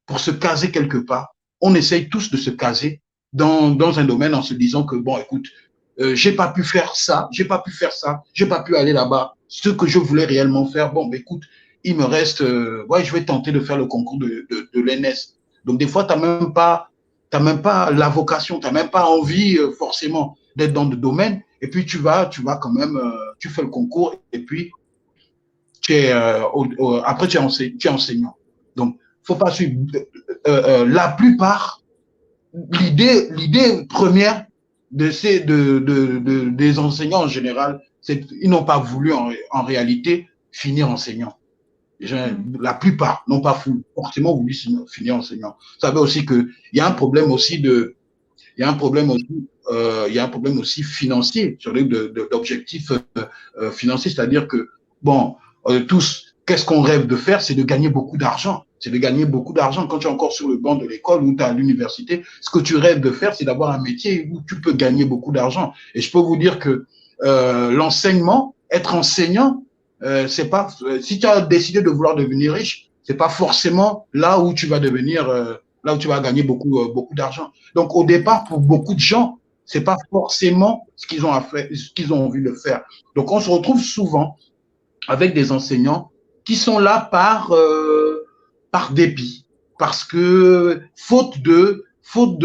pour se caser quelque part, on essaye tous de se caser dans un domaine en se disant que, bon, écoute, j'ai pas pu faire ça, j'ai pas pu aller là-bas. Ce que je voulais réellement faire, bon, bah, écoute, il me reste, je vais tenter de faire le concours de l'ENS. Donc, des fois, t'as même pas la vocation, t'as même pas envie forcément d'être dans le domaine. Et puis, tu vas quand même, tu fais le concours et puis après tu es enseignant. Donc, faut pas suivre. La plupart, l'idée première des enseignants en général, c'est qu'ils n'ont pas voulu en réalité finir enseignant. La plupart n'ont pas forcément voulu finir enseignant. Vous savez aussi que il y a un problème aussi financier sur d'objectifs financiers, c'est-à-dire que bon, tous, qu'est-ce qu'on rêve de faire, c'est de gagner beaucoup d'argent. C'est de gagner beaucoup d'argent. Quand tu es encore sur le banc de l'école ou tu es à l'université, ce que tu rêves de faire, c'est d'avoir un métier où tu peux gagner beaucoup d'argent. Et je peux vous dire que l'enseignement, être enseignant, c'est pas. Si tu as décidé de vouloir devenir riche, c'est pas forcément là où tu vas devenir, là où tu vas gagner beaucoup d'argent. Donc au départ, pour beaucoup de gens, c'est pas forcément ce qu'ils ont envie de faire. Donc on se retrouve souvent avec des enseignants qui sont là par dépit, parce que faute de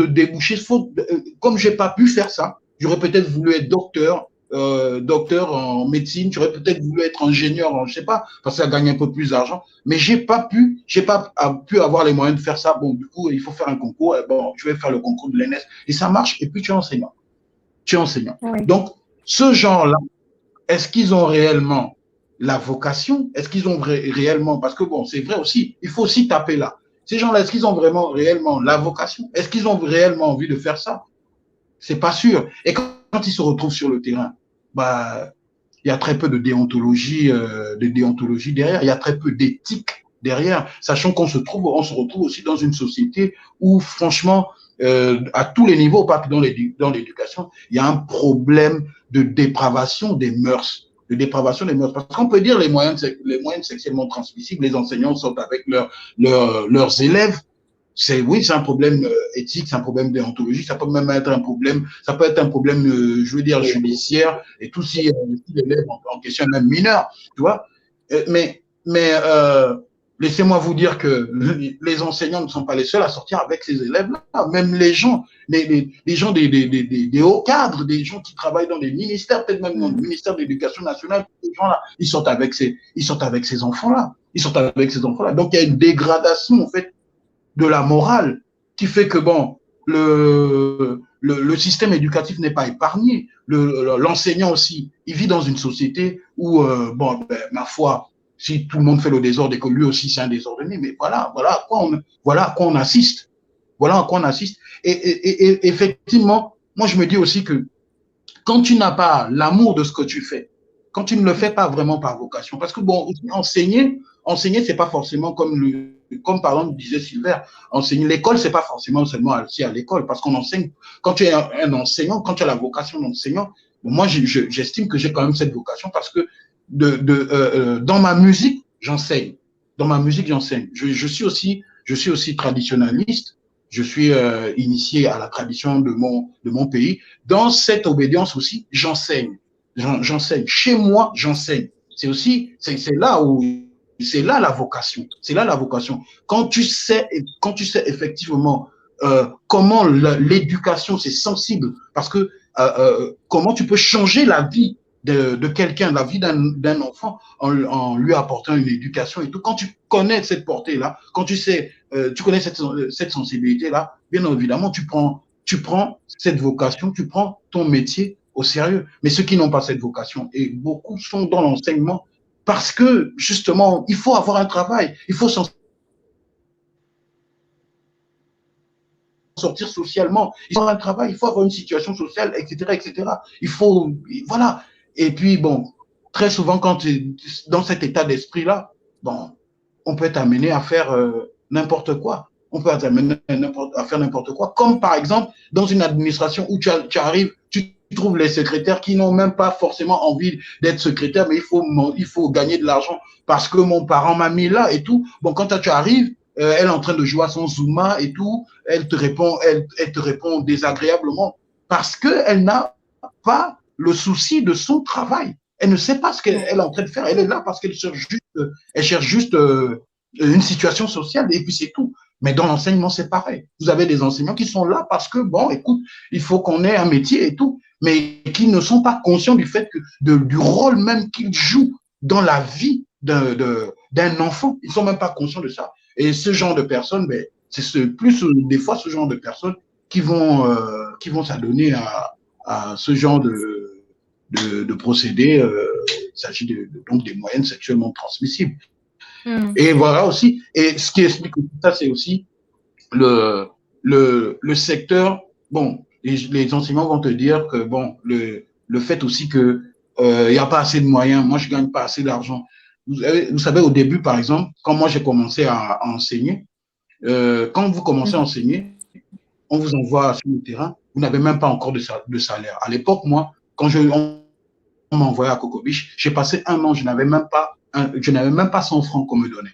débouchés, comme j'ai pas pu faire ça, j'aurais peut-être voulu être docteur en médecine, j'aurais peut-être voulu être ingénieur, je sais pas, parce que ça gagne un peu plus d'argent, mais j'ai pas pu avoir les moyens de faire ça. Bon, du coup, il faut faire un concours, et bon, je vais faire le concours de l'ENS, et ça marche, et puis tu es enseignant. Oui. Donc, ce genre-là, est-ce qu'ils ont réellement la vocation? Est-ce qu'ils ont réellement, parce que bon, c'est vrai aussi, il faut aussi taper là. Ces gens-là, est-ce qu'ils ont réellement la vocation? Est-ce qu'ils ont réellement envie de faire ça? C'est pas sûr. Et quand ils se retrouvent sur le terrain, bah, il y a très peu de déontologie derrière, il y a très peu d'éthique derrière, sachant qu'on se retrouve aussi dans une société où, franchement, à tous les niveaux, pas que dans l'éducation, il y a un problème de dépravation des mœurs. Parce qu'on peut dire les moyens sexuellement transmissibles, les enseignants sont avec leurs élèves. C'est un problème éthique, c'est un problème déontologique, ça peut même être un problème, je veux dire, judiciaire, et tout si l'élève en question est même mineur, tu vois. Mais laissez-moi vous dire que les enseignants ne sont pas les seuls à sortir avec ces élèves-là. Même les gens, des hauts cadres, des gens qui travaillent dans des ministères, peut-être même dans le ministère de l'Éducation nationale, ces gens-là, ils sortent avec ces enfants-là. Donc, il y a une dégradation, en fait, de la morale qui fait que, bon, le système éducatif n'est pas épargné. L'enseignant aussi, il vit dans une société où, ma foi, si tout le monde fait le désordre et que lui aussi c'est un désordonné, mais voilà à quoi on assiste. Et effectivement, moi je me dis aussi que quand tu n'as pas l'amour de ce que tu fais, quand tu ne le fais pas vraiment par vocation, parce que bon, enseigner, c'est pas forcément comme par exemple disait Silver, enseigner l'école, c'est pas forcément seulement à l'école, parce qu'on enseigne. Quand tu es un enseignant, quand tu as la vocation d'enseignant, bon, moi j'estime que j'ai quand même cette vocation parce que dans ma musique, j'enseigne. Je suis aussi traditionnaliste. Je suis initié à la tradition de mon pays. Dans cette obédience aussi, j'enseigne. Chez moi, j'enseigne. C'est là la vocation. Quand tu sais effectivement comment l'éducation c'est sensible, parce que comment tu peux changer la vie de quelqu'un, la vie d'un enfant en lui apportant une éducation et tout. Quand tu connais cette portée-là, quand tu connais cette sensibilité-là, bien évidemment, tu prends cette vocation, tu prends ton métier au sérieux. Mais ceux qui n'ont pas cette vocation, et beaucoup sont dans l'enseignement, parce que, justement, il faut avoir un travail, il faut s'en sortir socialement, il faut avoir un travail, il faut avoir une situation sociale, etc. Voilà. Et puis, bon, très souvent, quand tu es dans cet état d'esprit-là, bon, on peut t'amener à faire n'importe quoi. Comme par exemple, dans une administration où tu arrives, tu trouves les secrétaires qui n'ont même pas forcément envie d'être secrétaire, mais il faut gagner de l'argent parce que mon parent m'a mis là et tout. Bon, quand tu arrives, elle est en train de jouer à son Zuma et tout, elle te répond désagréablement parce qu'elle n'a pas le souci de son travail. Elle ne sait pas ce qu'elle est en train de faire. Elle est là parce qu'elle cherche juste une situation sociale et puis c'est tout. Mais dans l'enseignement, c'est pareil. Vous avez des enseignants qui sont là parce que, bon, écoute, il faut qu'on ait un métier et tout, mais qui ne sont pas conscients du fait du rôle même qu'ils jouent dans la vie d'un enfant. Ils ne sont même pas conscients de ça. Et ce genre de personnes, ben, c'est plus des fois ce genre de personnes qui vont s'adonner à ce genre de procédés. Il s'agit donc des moyens sexuellement transmissibles. Et voilà aussi. Et ce qui explique tout ça, c'est aussi le secteur. Bon, les enseignants vont te dire que bon, le fait aussi que il n'y a pas assez de moyens. Moi, je gagne pas assez d'argent. Vous savez, au début, par exemple, quand moi j'ai commencé à enseigner, quand vous commencez à enseigner, on vous envoie sur le terrain, vous n'avez même pas encore de salaire. À l'époque, moi, quand on m'envoyait à Coco Beach, j'ai passé un an, je n'avais même pas 100 francs qu'on me donnait.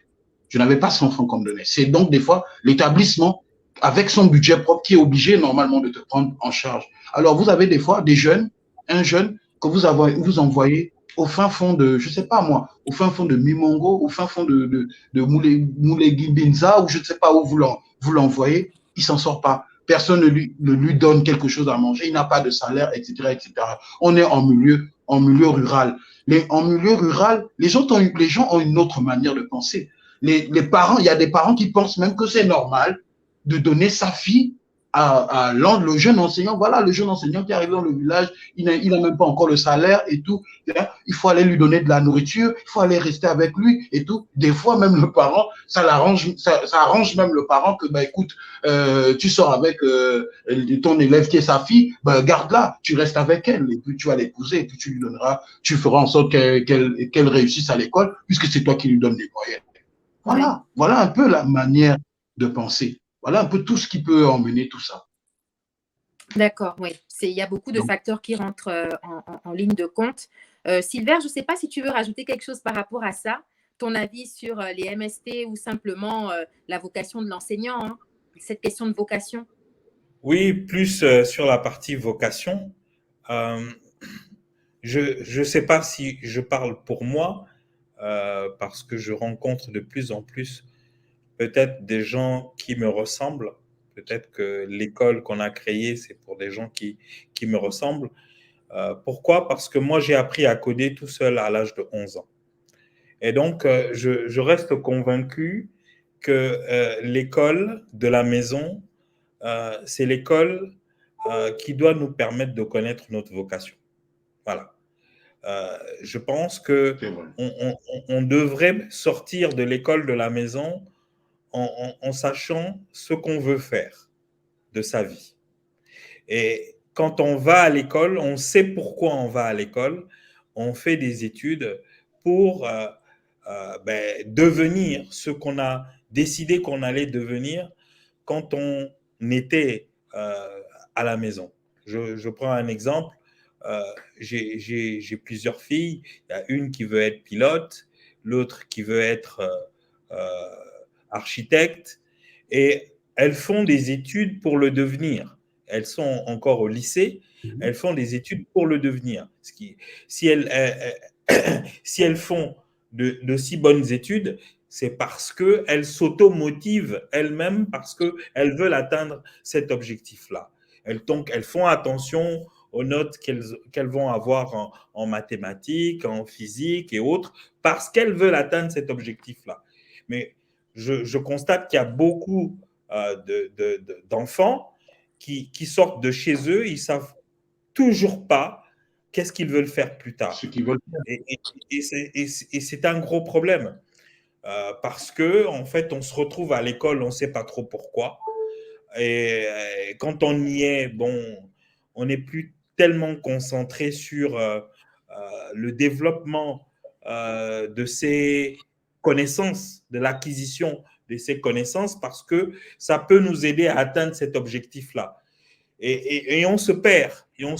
Je n'avais pas 100 francs qu'on me donnait. C'est donc des fois l'établissement, avec son budget propre, qui est obligé normalement de te prendre en charge. Alors, vous avez des fois un jeune que vous envoyez au fin fond de, je sais pas moi, au fin fond de Mimongo, au fin fond de Moulegui-Binza, ou je ne sais pas où vous l'envoyez, il s'en sort pas. Personne ne lui donne quelque chose à manger, il n'a pas de salaire, etc., etc. On est en milieu rural. En milieu rural, les gens ont une autre manière de penser. Les parents, il y a des parents qui pensent même que c'est normal de donner sa fille le jeune enseignant. Voilà, le jeune enseignant qui arrive dans le village, il n'a même pas encore le salaire et tout. Il faut aller lui donner de la nourriture, il faut aller rester avec lui et tout. Des fois, même le parent, ça arrange même le parent que, bah, écoute, tu sors avec ton élève qui est sa fille, bah, garde-la, tu restes avec elle et puis tu vas l'épouser et puis tu feras en sorte qu'elle réussisse à l'école puisque c'est toi qui lui donnes les moyens. Voilà un peu la manière de penser. Voilà un peu tout ce qui peut emmener tout ça. D'accord, oui. Il y a beaucoup de facteurs qui rentrent en ligne de compte. Sylvain, je ne sais pas si tu veux rajouter quelque chose par rapport à ça, ton avis sur les MST ou simplement la vocation de l'enseignant, hein, cette question de vocation. Oui, plus sur la partie vocation. Je ne sais pas si je parle pour moi, parce que je rencontre de plus en plus peut-être des gens qui me ressemblent. Peut-être que l'école qu'on a créée, c'est pour des gens qui me ressemblent. Pourquoi? Parce que moi, j'ai appris à coder tout seul à l'âge de 11 ans. Et donc, je reste convaincu que l'école de la maison, c'est l'école qui doit nous permettre de connaître notre vocation. Voilà. Je pense que on devrait sortir de l'école de la maison en sachant ce qu'on veut faire de sa vie. Et quand on va à l'école, on sait pourquoi on va à l'école. On fait des études pour devenir ce qu'on a décidé qu'on allait devenir quand on était à la maison. Je prends un exemple. J'ai plusieurs filles. Il y a une qui veut être pilote, l'autre qui veut être architecte, et elles font des études pour le devenir. Elles sont encore au lycée, elles font des études pour le devenir. Si elles font de si bonnes études, c'est parce qu'elles s'automotivent elles-mêmes, parce qu'elles veulent atteindre cet objectif-là. Donc, elles font attention aux notes qu'elles vont avoir en mathématiques, en physique et autres, parce qu'elles veulent atteindre cet objectif-là. Mais je constate qu'il y a beaucoup d'enfants qui sortent de chez eux, ils ne savent toujours pas qu'est-ce qu'ils veulent faire plus tard. Ce qu'ils veulent faire. Et c'est un gros problème. Parce que en fait, on se retrouve à l'école, on ne sait pas trop pourquoi. Et quand on y est, bon, on n'est plus tellement concentré sur le développement de ces connaissances, de l'acquisition de ces connaissances, parce que ça peut nous aider à atteindre cet objectif-là. Et on se perd, et on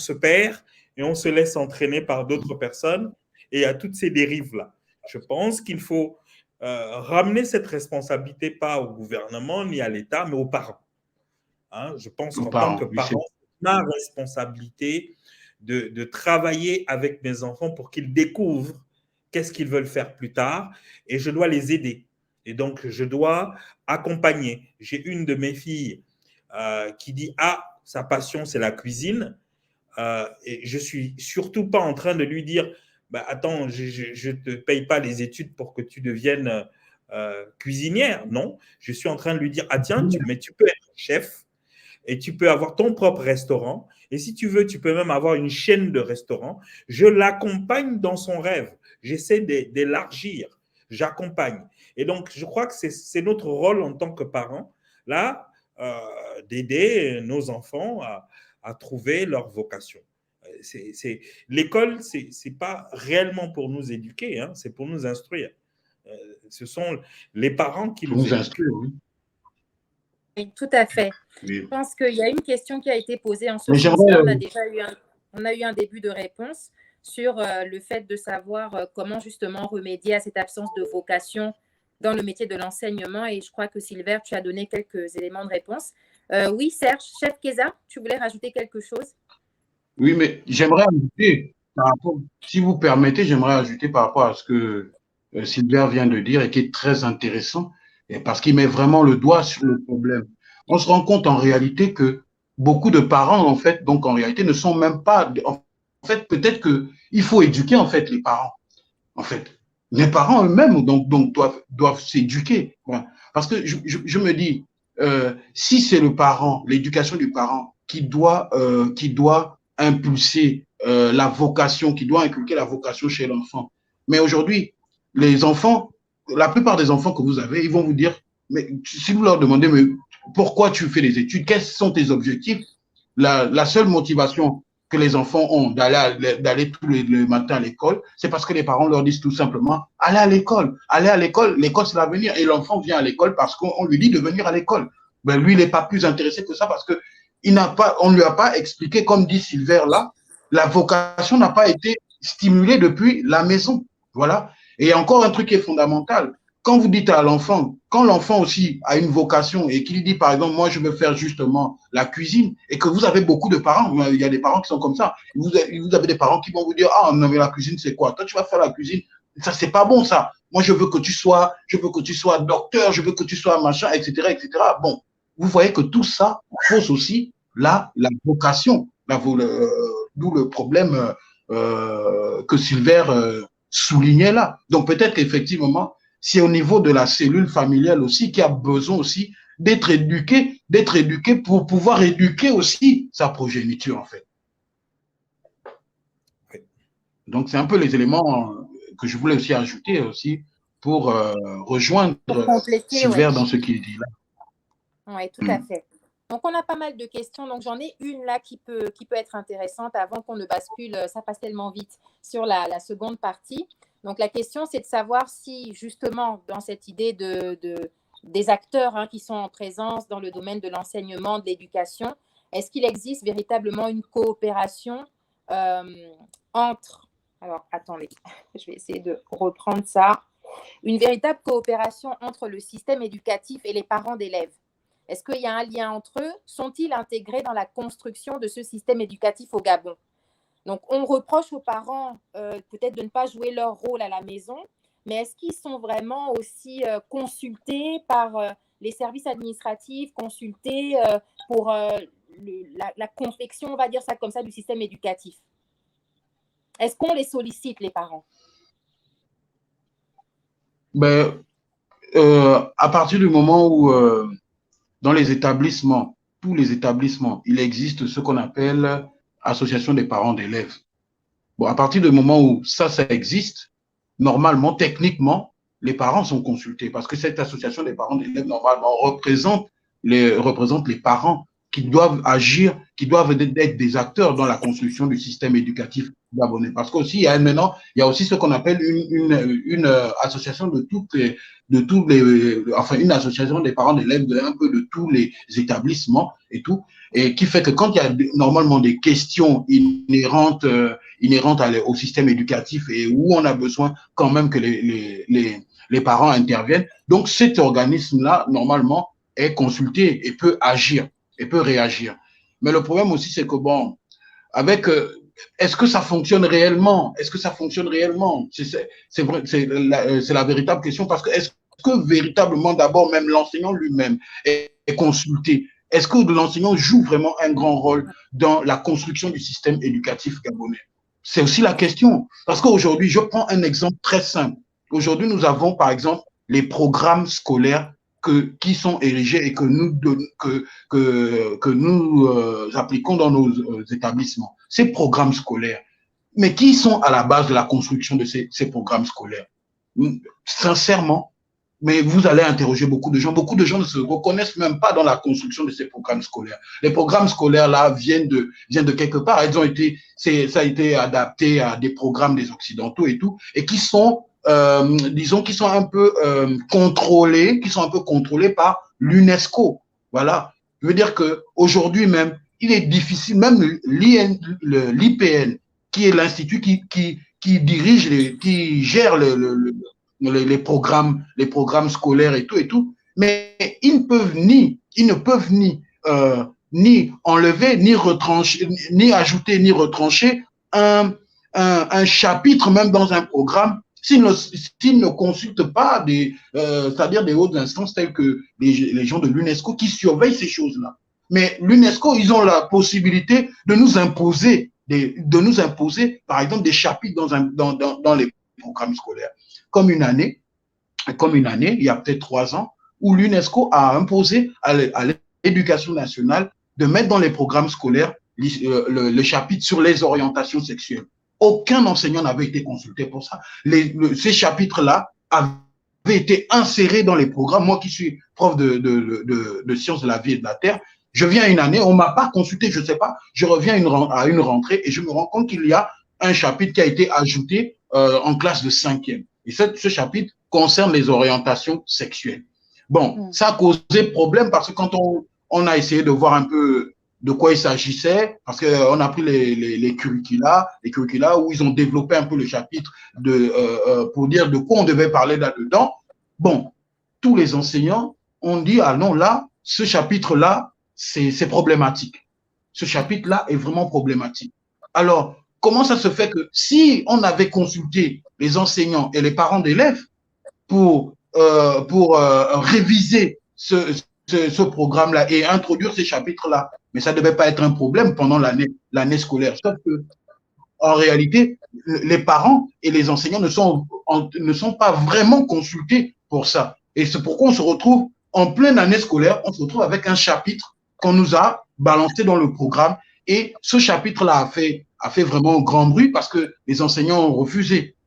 se laisse entraîner par d'autres personnes, et à toutes ces dérives-là. Je pense qu'il faut ramener cette responsabilité pas au gouvernement ni à l'État, mais aux parents. Hein, je pense qu'en tant que parent, c'est ma responsabilité de travailler avec mes enfants pour qu'ils découvrent qu'est-ce qu'ils veulent faire plus tard, et je dois les aider. Et donc, je dois accompagner. J'ai une de mes filles qui dit « Ah, sa passion, c'est la cuisine ». Et je ne suis surtout pas en train de lui dire bah, attends, je ne te paye pas les études pour que tu deviennes cuisinière. Non, je suis en train de lui dire, ah tiens, mais tu peux être chef et tu peux avoir ton propre restaurant. Et si tu veux, tu peux même avoir une chaîne de restaurants. Je l'accompagne dans son rêve. J'essaie d'élargir. J'accompagne. Et donc, je crois que c'est notre rôle en tant que parents, là, d'aider nos enfants à trouver leur vocation. L'école, ce n'est pas réellement pour nous éduquer, hein, c'est pour nous instruire. Ce sont les parents qui Pour nous nous éduquent. instruire, oui. Oui, tout à fait. Oui. Je pense qu'il y a une question qui a été posée en ce Mais sens-là. j'aimerais, On a eu un début de réponse sur le fait de savoir comment justement remédier à cette absence de vocation dans le métier de l'enseignement. Et je crois que Silver, tu as donné quelques éléments de réponse. Oui, Serge, chef Keza, tu voulais rajouter quelque chose? oui, mais j'aimerais ajouter, si vous permettez, j'aimerais ajouter par rapport à ce que Sylvain vient de dire et qui est très intéressant, et parce qu'il met vraiment le doigt sur le problème. On se rend compte en réalité que beaucoup de parents, en fait, donc en réalité, ne sont même pas. En fait, peut-être qu'il faut éduquer, en fait, les parents. En fait, les parents eux-mêmes donc doivent s'éduquer. Voilà. Parce que je me dis, si c'est le parent, l'éducation du parent qui doit impulser la vocation, qui doit inculquer la vocation chez l'enfant. Mais aujourd'hui, les enfants, la plupart des enfants que vous avez, ils vont vous dire, mais si vous leur demandez, mais pourquoi tu fais des études, quels sont tes objectifs, la seule motivation que les enfants ont d'aller tous les matins à l'école, c'est parce que les parents leur disent tout simplement, allez à l'école, l'école c'est l'avenir. Et l'enfant vient à l'école parce qu'on lui dit de venir à l'école. Ben, lui, il n'est pas plus intéressé que ça parce que on ne lui a pas expliqué, comme dit Silver là, la vocation n'a pas été stimulée depuis la maison. Voilà. Et il y a encore un truc qui est fondamental. Quand vous dites à l'enfant, quand l'enfant aussi a une vocation et qu'il dit, par exemple, moi, je veux faire justement la cuisine, et que vous avez beaucoup de parents, il y a des parents qui sont comme ça, vous avez des parents qui vont vous dire, ah, non, mais la cuisine, c'est quoi? Toi, tu vas faire la cuisine, ça, c'est pas bon, ça. Moi, je veux que tu sois docteur, je veux que tu sois machin, etc., etc. Bon, vous voyez que tout ça fausse aussi la vocation, d'où le problème que Silver soulignait là. Donc, peut-être qu'effectivement, c'est au niveau de la cellule familiale aussi qui a besoin aussi d'être éduqué pour pouvoir éduquer aussi sa progéniture, en fait. Donc, c'est un peu les éléments que je voulais aussi ajouter aussi pour rejoindre Silver dans ce qu'il dit là. Oui, tout à fait. Donc, on a pas mal de questions. Donc, j'en ai une là qui peut être intéressante avant qu'on ne bascule, ça passe tellement vite, sur la seconde partie. Donc, la question, c'est de savoir si, justement, dans cette idée des acteurs qui sont en présence dans le domaine de l'enseignement, de l'éducation, est-ce qu'il existe véritablement une coopération entre… Alors, attendez, je vais essayer de reprendre ça. Une véritable coopération entre le système éducatif et les parents d'élèves. Est-ce qu'il y a un lien entre eux? Sont-ils intégrés dans la construction de ce système éducatif au Gabon? Donc, on reproche aux parents peut-être de ne pas jouer leur rôle à la maison, mais est-ce qu'ils sont vraiment aussi consultés par les services administratifs, consultés pour la confection, on va dire ça comme ça, du système éducatif? Est-ce qu'on les sollicite, les parents? Ben, à partir du moment où dans les établissements, tous les établissements, il existe ce qu'on appelle association des parents d'élèves. Bon, à partir du moment où ça existe, normalement, techniquement, les parents sont consultés parce que cette association des parents d'élèves, normalement, représente les parents qui doivent agir, qui doivent être des acteurs dans la construction du système éducatif gabonais. Parce qu'aussi, il y a aussi ce qu'on appelle une association enfin, une association des parents d'élèves un peu de tous les établissements et tout, et qui fait que quand il y a normalement des questions inhérentes au système éducatif et où on a besoin quand même que les parents interviennent, donc cet organisme-là, normalement, est consulté et peut agir et peut réagir. Mais le problème aussi, c'est que bon, avec est-ce que ça fonctionne réellement? Est-ce que ça fonctionne réellement? C'est la véritable question parce que est-ce que véritablement d'abord même l'enseignant lui-même est consulté? Est-ce que l'enseignant joue vraiment un grand rôle dans la construction du système éducatif gabonais? C'est aussi la question. Parce qu'aujourd'hui, je prends un exemple très simple. Aujourd'hui, nous avons, par exemple, les programmes scolaires qui sont érigés et que nous appliquons dans nos établissements. Ces programmes scolaires, mais qui sont à la base de la construction de ces programmes scolaires? Sincèrement, mais vous allez interroger beaucoup de gens. Beaucoup de gens ne se reconnaissent même pas dans la construction de ces programmes scolaires. Les programmes scolaires là viennent de quelque part. Ça a été adapté à des programmes des Occidentaux et tout, et qui sont, disons, qui sont un peu contrôlés par l'UNESCO. Voilà. Je veux dire que aujourd'hui même, il est difficile, même l'IPN, qui est l'institut qui dirige, qui gère les programmes scolaires et tout, mais ils ne peuvent ni enlever, ni retrancher, ni ajouter, ni retrancher un chapitre même dans un programme s'ils ne consultent pas c'est-à-dire des hautes instances telles que les gens de l'UNESCO qui surveillent ces choses-là. Mais l'UNESCO, ils ont la possibilité de nous imposer, par exemple, des chapitres dans les programmes scolaires. Comme une année, il y a peut-être 3 ans, où l'UNESCO a imposé à l'éducation nationale de mettre dans les programmes scolaires le chapitre sur les orientations sexuelles. Aucun enseignant n'avait été consulté pour ça. Ces chapitres-là avaient été insérés dans les programmes. Moi qui suis prof de sciences de la vie et de la terre, je viens une année, on ne m'a pas consulté, je ne sais pas, je reviens à une rentrée et je me rends compte qu'il y a un chapitre qui a été ajouté en classe de 5e. Et ce chapitre concerne les orientations sexuelles. Bon, ça a causé problème parce que quand on a essayé de voir un peu de quoi il s'agissait, parce qu'on a pris les curricula où ils ont développé un peu le chapitre pour dire de quoi on devait parler là-dedans. Bon, tous les enseignants ont dit, ah non, là, ce chapitre-là, c'est problématique. Ce chapitre-là est vraiment problématique. Alors, comment ça se fait que si on avait consulté les enseignants et les parents d'élèves pour réviser ce programme-là et introduire ces chapitres-là, mais ça ne devait pas être un problème pendant l'année scolaire. Sauf que, en réalité, les parents et les enseignants ne sont pas vraiment consultés pour ça. Et c'est pourquoi on se retrouve en pleine année scolaire, on se retrouve avec un chapitre qu'on nous a balancé dans le programme. Et ce chapitre-là a fait vraiment grand bruit parce que les enseignants ont refusé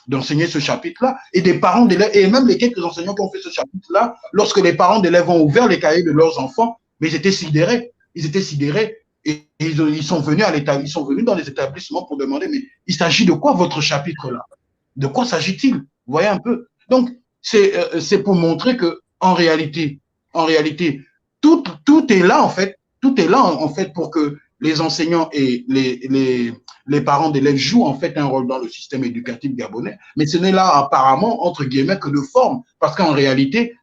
d'enseigner ce chapitre-là, et des parents d'élèves, et même les quelques enseignants qui ont fait ce chapitre-là, lorsque les parents d'élèves ont ouvert les cahiers de leurs enfants, mais ils étaient sidérés, et ils sont venus dans les établissements pour demander, mais il s'agit de quoi votre chapitre-là? De quoi s'agit-il? Vous voyez un peu? Donc, c'est pour montrer que, en réalité, tout est là, en fait, pour que les enseignants et les parents d'élèves jouent en fait un rôle dans le système éducatif gabonais, mais ce n'est là apparemment, entre guillemets, que de forme, parce qu'en réalité,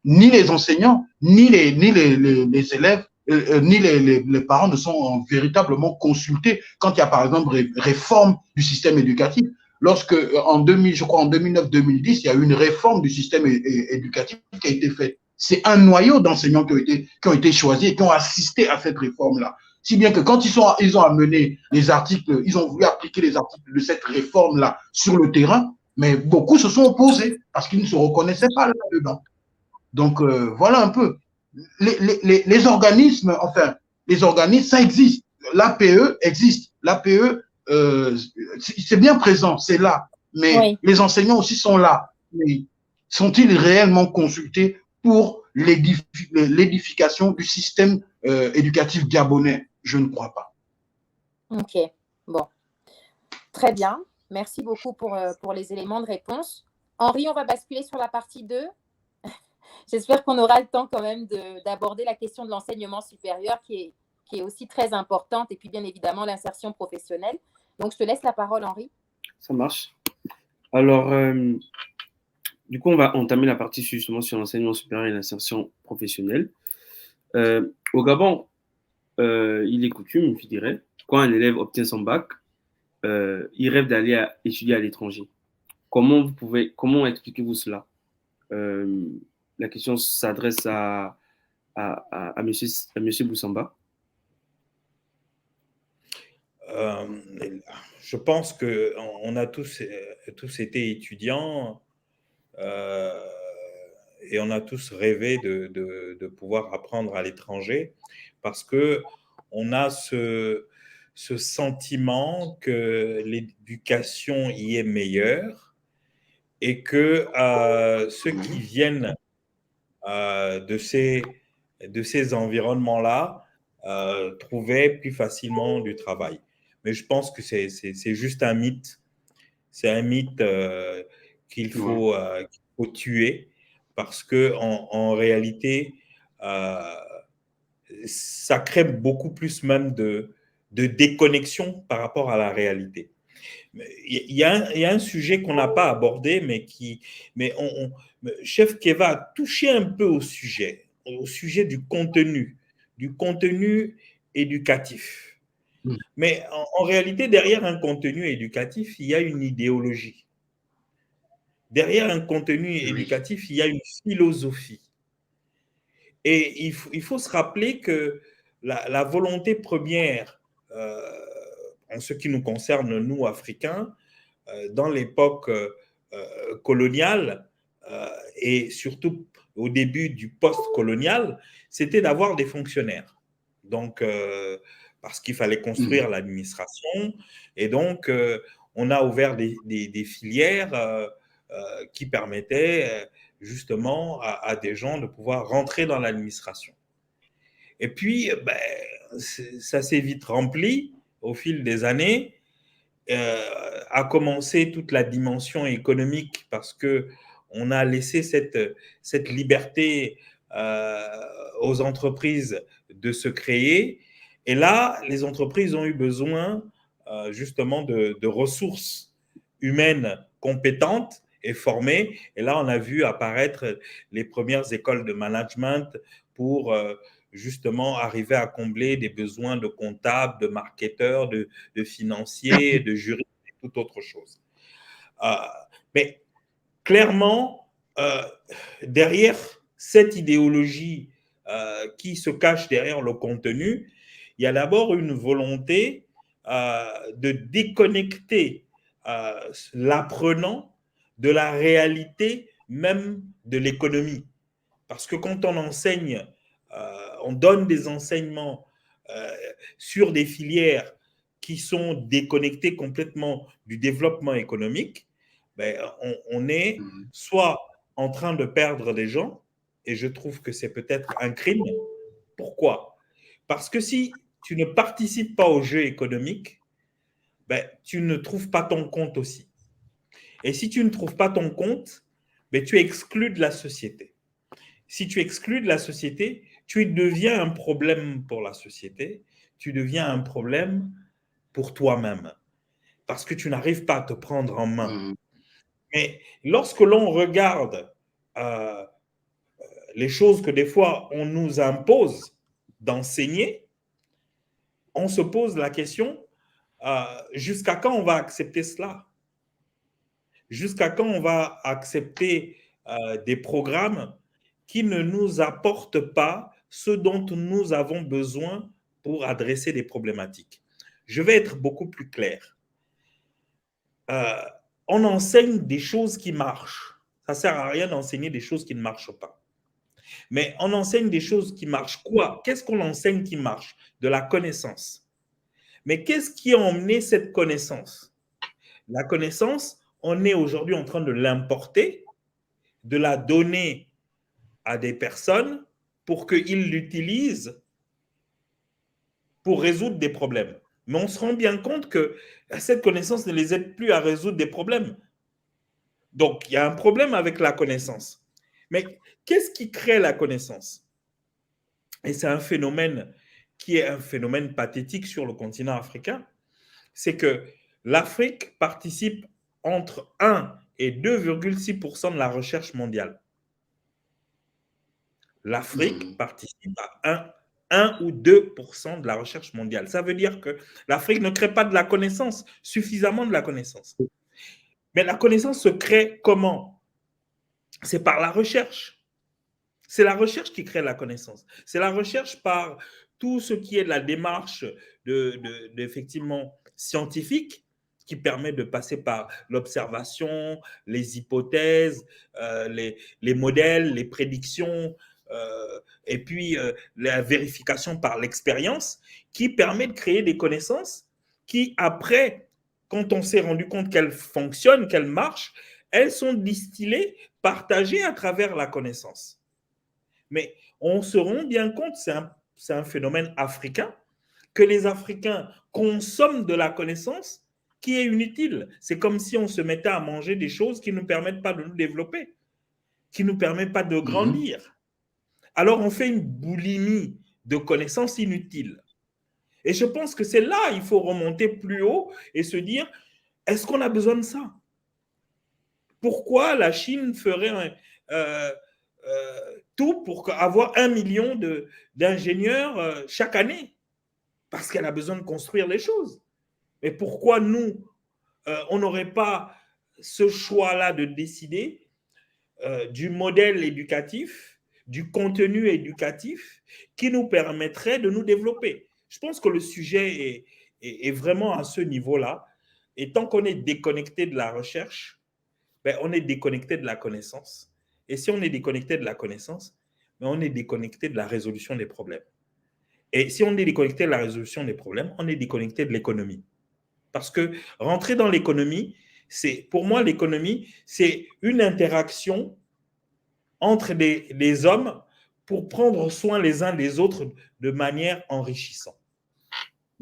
ni les enseignants, ni les élèves, ni les parents ne sont véritablement consultés quand il y a par exemple réforme du système éducatif. Lorsque, je crois en 2009-2010, il y a eu une réforme du système éducatif qui a été faite. C'est un noyau d'enseignants qui ont été choisis et qui ont assisté à cette réforme-là. Si bien que quand ils ont amené les articles, ils ont voulu appliquer les articles de cette réforme-là sur le terrain, mais beaucoup se sont opposés parce qu'ils ne se reconnaissaient pas là-dedans. Donc, voilà un peu. Les organismes, ça existe. L'APE existe. L'APE, c'est bien présent, c'est là. Mais oui, les enseignants aussi sont là. Mais sont-ils réellement consultés pour l'édification du système éducatif gabonais? Je ne crois pas. Ok, bon. Très bien. Merci beaucoup pour les éléments de réponse. Henri, on va basculer sur la partie 2. J'espère qu'on aura le temps quand même d'aborder la question de l'enseignement supérieur qui est aussi très importante, et puis bien évidemment l'insertion professionnelle. Donc, je te laisse la parole, Henri. Ça marche. Alors, du coup, on va entamer la partie justement sur l'enseignement supérieur et l'insertion professionnelle. Au Gabon, il est coutume, je dirais, quand un élève obtient son bac, il rêve d'aller étudier à l'étranger. Comment expliquez-vous cela? La question s'adresse à monsieur Boussamba. je pense qu'on a tous été étudiants et on a tous rêvé de pouvoir apprendre à l'étranger parce qu'on a ce sentiment que l'éducation y est meilleure et que ceux qui viennent de ces environnements-là trouvaient plus facilement du travail. Mais je pense que c'est juste un mythe. C'est un mythe qu'il faut tuer parce que en réalité, ça crée beaucoup plus même de déconnexion par rapport à la réalité. Il y a un sujet qu'on n'a pas abordé, mais Chef Keva a touché un peu au sujet du contenu éducatif. Mais en réalité, derrière un contenu éducatif, il y a une idéologie. Derrière un contenu éducatif, il y a une philosophie. Et il faut se rappeler que la volonté première, en ce qui nous concerne, nous, Africains, dans l'époque coloniale et surtout au début du post-colonial, c'était d'avoir des fonctionnaires. Donc, parce qu'il fallait construire l'administration. Et donc, on a ouvert des filières qui permettaient justement à des gens de pouvoir rentrer dans l'administration. Et puis, ça s'est vite rempli au fil des années. A commencé toute la dimension économique parce qu'on a laissé cette liberté aux entreprises de se créer. Et là, les entreprises ont eu besoin justement de ressources humaines compétentes et formées. Et là, on a vu apparaître les premières écoles de management pour justement arriver à combler des besoins de comptables, de marketeurs, de financiers, de juristes et toute autre chose. Mais clairement, derrière cette idéologie qui se cache derrière le contenu, il y a d'abord une volonté de déconnecter l'apprenant de la réalité même de l'économie. Parce que quand on enseigne, on donne des enseignements sur des filières qui sont déconnectées complètement du développement économique, on est soit en train de perdre des gens, et je trouve que c'est peut-être un crime. Pourquoi? Parce que si tu ne participes pas au jeu économique, tu ne trouves pas ton compte aussi. Et si tu ne trouves pas ton compte, tu es exclu de la société. Si tu exclus de la société, tu deviens un problème pour la société, tu deviens un problème pour toi-même, parce que tu n'arrives pas à te prendre en main. Mais lorsque l'on regarde les choses que des fois on nous impose d'enseigner, on se pose la question, jusqu'à quand on va accepter cela? Jusqu'à quand on va accepter des programmes qui ne nous apportent pas ce dont nous avons besoin pour adresser des problématiques? Je vais être beaucoup plus clair. On enseigne des choses qui marchent. Ça ne sert à rien d'enseigner des choses qui ne marchent pas. Mais on enseigne des choses qui marchent. Quoi? Qu'est-ce qu'on enseigne qui marche? De la connaissance. Mais qu'est-ce qui a emmené cette connaissance? La connaissance, on est aujourd'hui en train de l'importer, de la donner à des personnes pour qu'ils l'utilisent pour résoudre des problèmes. Mais on se rend bien compte que cette connaissance ne les aide plus à résoudre des problèmes. Donc, il y a un problème avec la connaissance. Mais qu'est-ce qui crée la connaissance? Et c'est un phénomène qui est un phénomène pathétique sur le continent africain. C'est que l'Afrique participe entre 1 et 2,6% de la recherche mondiale. L'Afrique participe à 1 ou 2% de la recherche mondiale. Ça veut dire que l'Afrique ne crée pas de la connaissance, suffisamment de la connaissance. Mais la connaissance se crée comment? C'est par la recherche. C'est la recherche qui crée la connaissance. C'est la recherche par tout ce qui est de la démarche effectivement scientifique qui permet de passer par l'observation, les hypothèses, les modèles, les prédictions, et puis la vérification par l'expérience, qui permet de créer des connaissances qui, après, quand on s'est rendu compte qu'elles fonctionnent, qu'elles marchent, elles sont distillées, partagées à travers la connaissance. Mais on se rend bien compte, c'est un phénomène africain, que les Africains consomment de la connaissance qui est inutile. C'est comme si on se mettait à manger des choses qui ne nous permettent pas de nous développer, qui ne nous permettent pas de grandir. Alors on fait une boulimie de connaissances inutiles. Et je pense que c'est là il faut remonter plus haut et se dire, est-ce qu'on a besoin de ça? Pourquoi la Chine ferait tout pour avoir 1 million d'ingénieurs chaque année? Parce qu'elle a besoin de construire les choses. Mais pourquoi nous, on n'aurait pas ce choix-là de décider du modèle éducatif, du contenu éducatif qui nous permettrait de nous développer? Je pense que le sujet est vraiment à ce niveau-là. Et tant qu'on est déconnecté de la recherche, ben, on est déconnecté de la connaissance. Et si on est déconnecté de la connaissance, ben, on est déconnecté de la résolution des problèmes. Et si on est déconnecté de la résolution des problèmes, on est déconnecté de l'économie. Parce que rentrer dans l'économie, pour moi, l'économie, c'est une interaction entre des hommes pour prendre soin les uns des autres de manière enrichissante.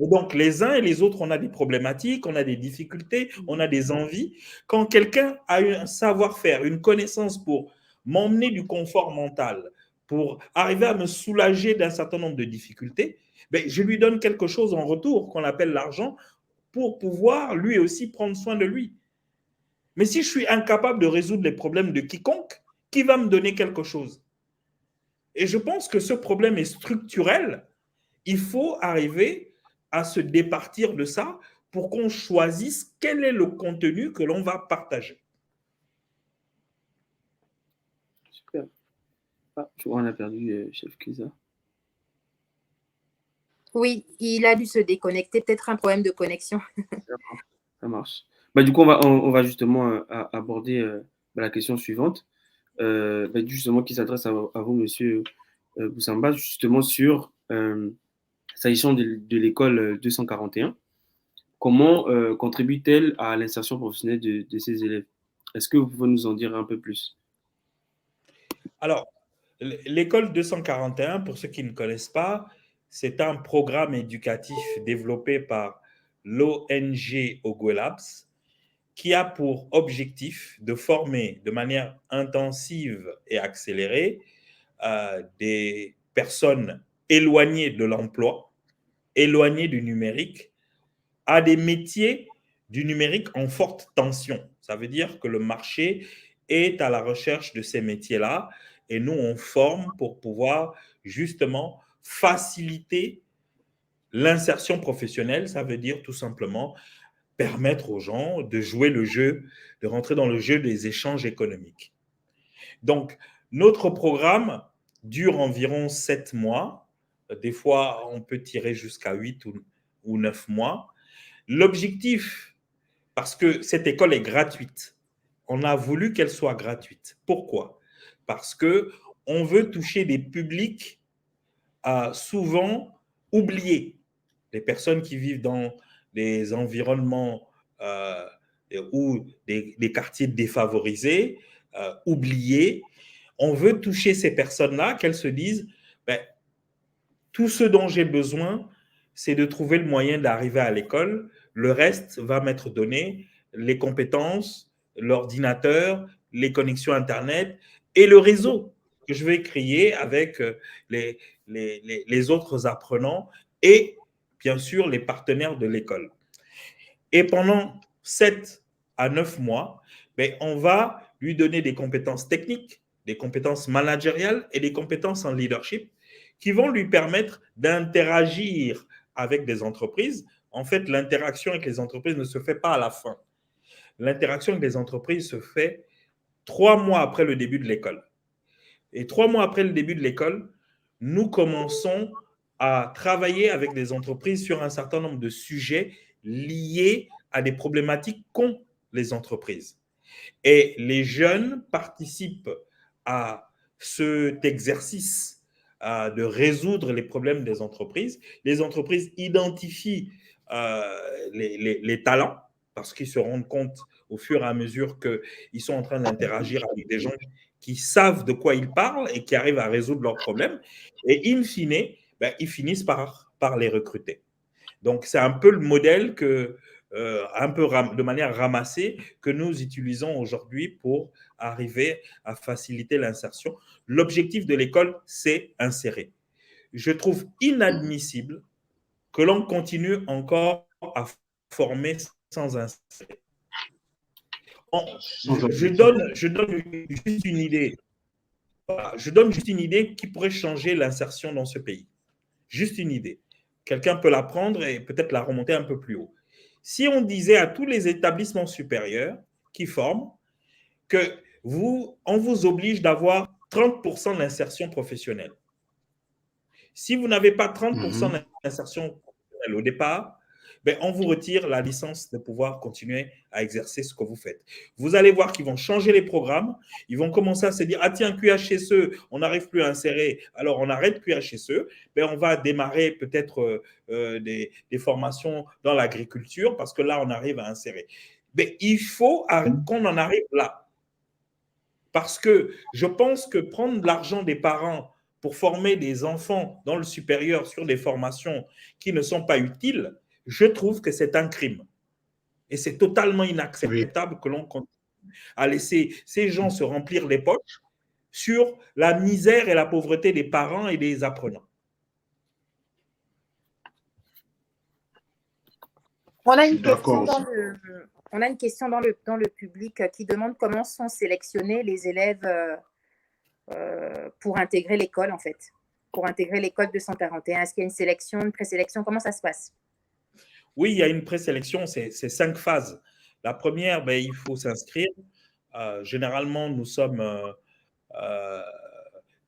Et donc, les uns et les autres, on a des problématiques, on a des difficultés, on a des envies. Quand quelqu'un a un savoir-faire, une connaissance pour m'emmener du confort mental, pour arriver à me soulager d'un certain nombre de difficultés, ben, je lui donne quelque chose en retour qu'on appelle l'argent pour pouvoir lui aussi prendre soin de lui. Mais si je suis incapable de résoudre les problèmes de quiconque, qui va me donner quelque chose? Et je pense que ce problème est structurel. Il faut arriver à se départir de ça pour qu'on choisisse quel est le contenu que l'on va partager. Super. Ah, je vois, on a perdu Chef Kisa. Oui, il a dû se déconnecter, peut-être un problème de connexion. Ça marche. Bah, du coup, on va justement aborder la question suivante, justement qui s'adresse à vous, Monsieur Boussamba, justement sur s'agissant de l'école 241. Comment contribue-t-elle à l'insertion professionnelle de ces élèves? Est-ce que vous pouvez nous en dire un peu plus? Alors, l'école 241, pour ceux qui ne connaissent pas, c'est un programme éducatif développé par l'ONG Ogo Labs qui a pour objectif de former de manière intensive et accélérée des personnes éloignées de l'emploi, éloignées du numérique, à des métiers du numérique en forte tension. Ça veut dire que le marché est à la recherche de ces métiers-là et nous, on forme pour pouvoir justement faciliter l'insertion professionnelle. Ça veut dire tout simplement permettre aux gens de jouer le jeu, de rentrer dans le jeu des échanges économiques. Donc, notre programme dure environ 7 mois. Des fois, on peut tirer jusqu'à 8 ou 9 mois. L'objectif, parce que cette école est gratuite, on a voulu qu'elle soit gratuite. Pourquoi? Parce qu'on veut toucher des publics souvent oubliés, les personnes qui vivent dans des environnements ou des quartiers défavorisés, oubliés. On veut toucher ces personnes-là, qu'elles se disent, ben, tout ce dont j'ai besoin, c'est de trouver le moyen d'arriver à l'école. Le reste va m'être donné, les compétences, l'ordinateur, les connexions Internet et le réseau que je vais créer avec les autres apprenants et bien sûr les partenaires de l'école. Et pendant 7 à 9 mois, ben, on va lui donner des compétences techniques, des compétences managériales et des compétences en leadership qui vont lui permettre d'interagir avec des entreprises. En fait, l'interaction avec les entreprises ne se fait pas à la fin. L'interaction avec les entreprises se fait 3 mois après le début de l'école. Et 3 mois après le début de l'école, nous commençons à travailler avec des entreprises sur un certain nombre de sujets liés à des problématiques qu'ont les entreprises. Et les jeunes participent à cet exercice de résoudre les problèmes des entreprises. Les entreprises identifient les talents parce qu'ils se rendent compte au fur et à mesure qu'ils sont en train d'interagir avec des gens qui savent de quoi ils parlent et qui arrivent à résoudre leurs problèmes. Et in fine, ben, ils finissent par les recruter. Donc, c'est un peu le modèle un peu de manière ramassée que nous utilisons aujourd'hui pour arriver à faciliter l'insertion. L'objectif de l'école, c'est insérer. Je trouve inadmissible que l'on continue encore à former sans insérer. Je donne juste une idée. Voilà, je donne juste une idée qui pourrait changer l'insertion dans ce pays. Juste une idée. Quelqu'un peut la prendre et peut-être la remonter un peu plus haut. Si on disait à tous les établissements supérieurs qui forment on vous oblige d'avoir 30% d'insertion professionnelle. Si vous n'avez pas 30% d'insertion professionnelle au départ, ben, on vous retire la licence de pouvoir continuer à exercer ce que vous faites. Vous allez voir qu'ils vont changer les programmes, ils vont commencer à se dire « Ah tiens, QHSE, on n'arrive plus à insérer, alors on arrête QHSE, ben, on va démarrer peut-être des formations dans l'agriculture parce que là, on arrive à insérer. » Mais il faut qu'on en arrive là. Parce que je pense que prendre de l'argent des parents pour former des enfants dans le supérieur sur des formations qui ne sont pas utiles, je trouve que c'est un crime. Et c'est totalement inacceptable que l'on continue à laisser ces gens se remplir les poches sur la misère et la pauvreté des parents et des apprenants. On a une question dans le public qui demande comment sont sélectionnés les élèves pour intégrer l'école, en fait, pour intégrer l'école 241. Est-ce qu'il y a une sélection, une présélection? Comment ça se passe? Oui, il y a une présélection, c'est 5 phases. La première, ben, il faut s'inscrire. Généralement, nous sommes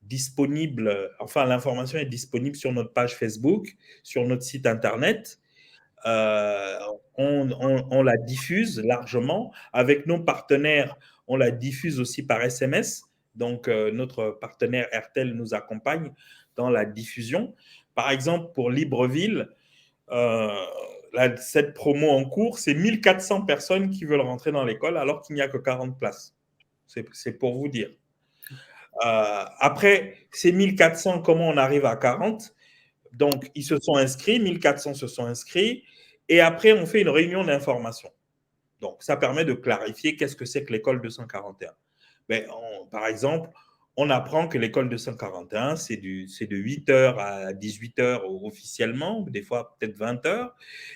disponibles, enfin, l'information est disponible sur notre page Facebook, sur notre site Internet. On la diffuse largement. Avec nos partenaires, on la diffuse aussi par SMS. Donc, notre partenaire RTL nous accompagne dans la diffusion. Par exemple, pour Libreville, cette promo en cours, c'est 1400 personnes qui veulent rentrer dans l'école alors qu'il n'y a que 40 places. C'est pour vous dire. Après, ces 1400, comment on arrive à 40? Donc, ils se sont inscrits, 1400 se sont inscrits, et après, on fait une réunion d'information. Donc, ça permet de clarifier qu'est-ce que c'est que l'école 241. Ben, par exemple, on apprend que l'école 241, c'est de 8h à 18h officiellement, des fois peut-être 20h,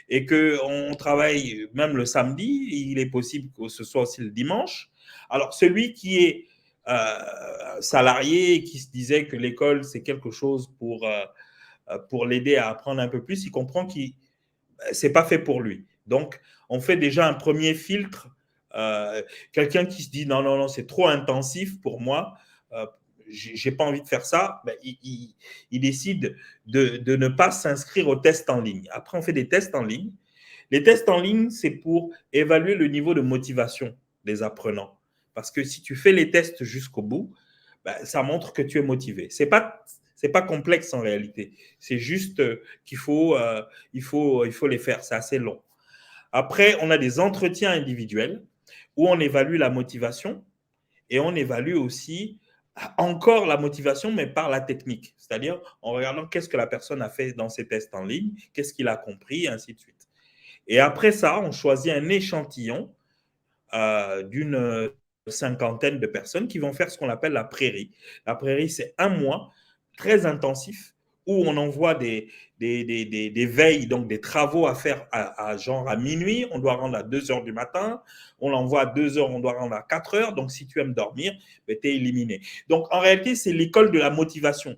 et qu'on travaille même le samedi, il est possible que ce soit aussi le dimanche. Alors, celui qui est salarié, qui se disait que l'école, c'est quelque chose pour l'aider à apprendre un peu plus, il comprend que ce n'est pas fait pour lui. Donc, on fait déjà un premier filtre. Quelqu'un qui se dit non, non, non, c'est trop intensif pour moi, je n'ai pas envie de faire ça, ben, il décide de ne pas s'inscrire aux tests en ligne. Après, on fait des tests en ligne. Les tests en ligne, c'est pour évaluer le niveau de motivation des apprenants. Parce que si tu fais les tests jusqu'au bout, ben, ça montre que tu es motivé. Ce n'est pas complexe en réalité. C'est juste qu'il faut les faire. C'est assez long. Après, on a des entretiens individuels où on évalue la motivation et on évalue aussi encore la motivation, mais par la technique. C'est-à-dire en regardant qu'est-ce que la personne a fait dans ses tests en ligne, qu'est-ce qu'il a compris, et ainsi de suite. Et après ça, on choisit un échantillon d'une cinquantaine de personnes qui vont faire ce qu'on appelle la prairie. La prairie, c'est un mois très intensif où on envoie des veilles, donc des travaux à faire genre à minuit, on doit rendre à 2h du matin, on l'envoie à 2h, on doit rendre à 4h, donc si tu aimes dormir, ben, tu es éliminé. Donc en réalité, c'est l'école de la motivation.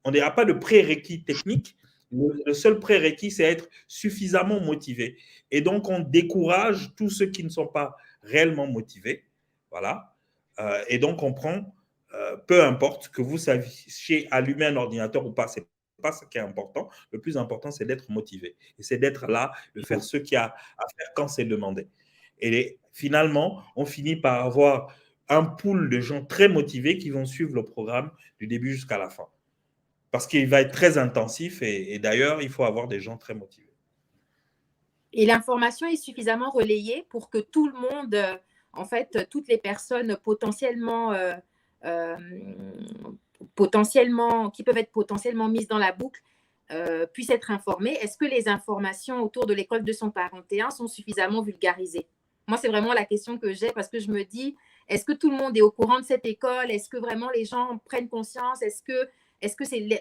On n'a pas de prérequis technique, le seul prérequis, c'est être suffisamment motivé. Et donc, on décourage tous ceux qui ne sont pas réellement motivés. Voilà. Et donc, on prend, peu importe que vous sachiez allumer un ordinateur ou pas, ce n'est pas ce qui est important. Le plus important, c'est d'être motivé. Et c'est d'être là, de faire ce qu'il y a à faire quand c'est demandé. Et finalement, on finit par avoir un pool de gens très motivés qui vont suivre le programme du début jusqu'à la fin. Parce qu'il va être très intensif et d'ailleurs, il faut avoir des gens très motivés. Et l'information est suffisamment relayée pour que tout le monde, en fait, toutes les personnes qui peuvent être potentiellement mises dans la boucle, puissent être informées. Est-ce que les informations autour de l'école 241 sont suffisamment vulgarisées? Moi, c'est vraiment la question que j'ai parce que je me dis, est-ce que tout le monde est au courant de cette école? Est-ce que vraiment les gens prennent conscience? Est-ce que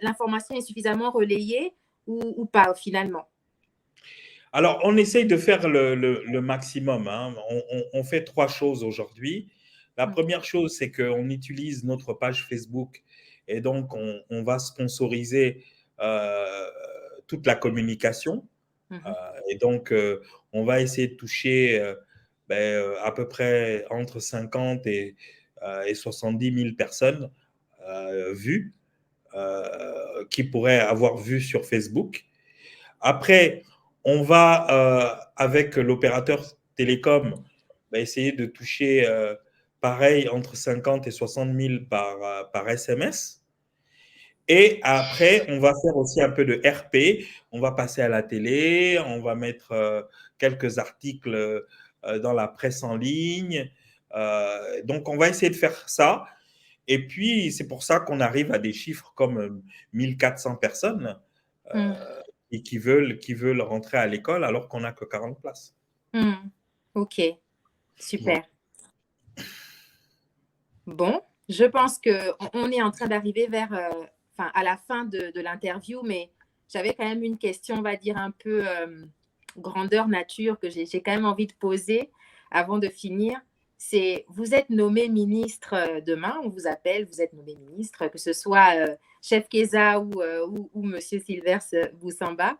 l'information est suffisamment relayée ou pas finalement? Alors, on essaye de faire le maximum, hein. On fait 3 choses aujourd'hui. La première chose, c'est qu'on utilise notre page Facebook et donc on va sponsoriser toute la communication. Et donc, on va essayer de toucher à peu près entre 50 et 70 000 personnes vues, qui pourraient avoir vu sur Facebook. Après, on va, avec l'opérateur télécom, essayer de toucher pareil entre 50 et 60 000 par SMS. Et après, on va faire aussi un peu de RP. On va passer à la télé, on va mettre quelques articles dans la presse en ligne. Donc, on va essayer de faire ça. Et puis, c'est pour ça qu'on arrive à des chiffres comme 1400 personnes et qui veulent rentrer à l'école alors qu'on n'a que 40 places. Ok, super. Bon, je pense qu'on est en train d'arriver à la fin de l'interview, mais j'avais quand même une question, on va dire un peu grandeur nature que j'ai quand même envie de poser avant de finir. C'est, vous êtes nommé ministre demain, on vous appelle, vous êtes nommé ministre, que ce soit Chef Keza ou Monsieur Silvers Boussamba,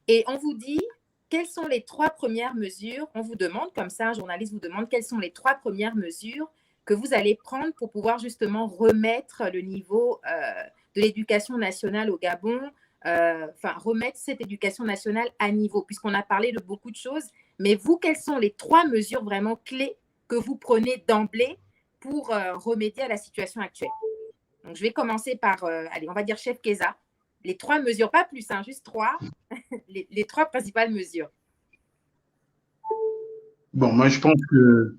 et on vous dit quelles sont les 3 premières mesures, on vous demande comme ça, un journaliste vous demande quelles sont les 3 premières mesures que vous allez prendre pour pouvoir justement remettre le niveau de l'éducation nationale au Gabon, remettre cette éducation nationale à niveau, puisqu'on a parlé de beaucoup de choses. Mais vous, quelles sont les 3 mesures vraiment clés que vous prenez d'emblée pour remédier à la situation actuelle? Donc, je vais commencer par, allez, on va dire Chef Keza. Les 3 mesures, pas plus, hein, juste 3, les 3 principales mesures. Bon, moi, je pense que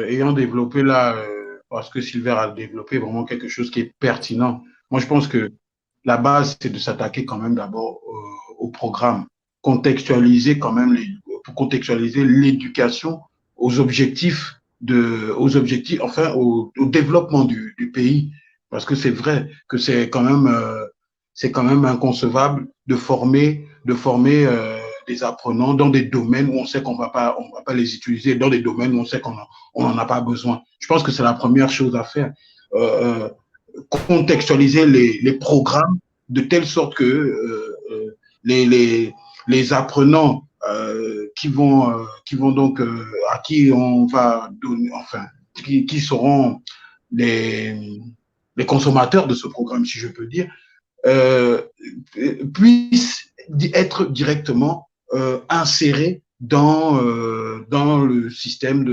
ayant développé là, parce que Silver a développé vraiment quelque chose qui est pertinent, moi, je pense que la base, c'est de s'attaquer quand même d'abord au programme, contextualiser quand même, pour contextualiser l'éducation aux objectifs, au développement du pays. Parce que c'est vrai que c'est quand même inconcevable de former des apprenants dans des domaines où on sait qu'on va pas les utiliser, dans des domaines où on sait qu'on n'en a pas besoin. Je pense que c'est la première chose à faire. Contextualiser les programmes de telle sorte que les apprenants qui vont donc à qui on va donner, enfin, qui seront les consommateurs de ce programme, si je peux dire, puissent être directement insérés dans le système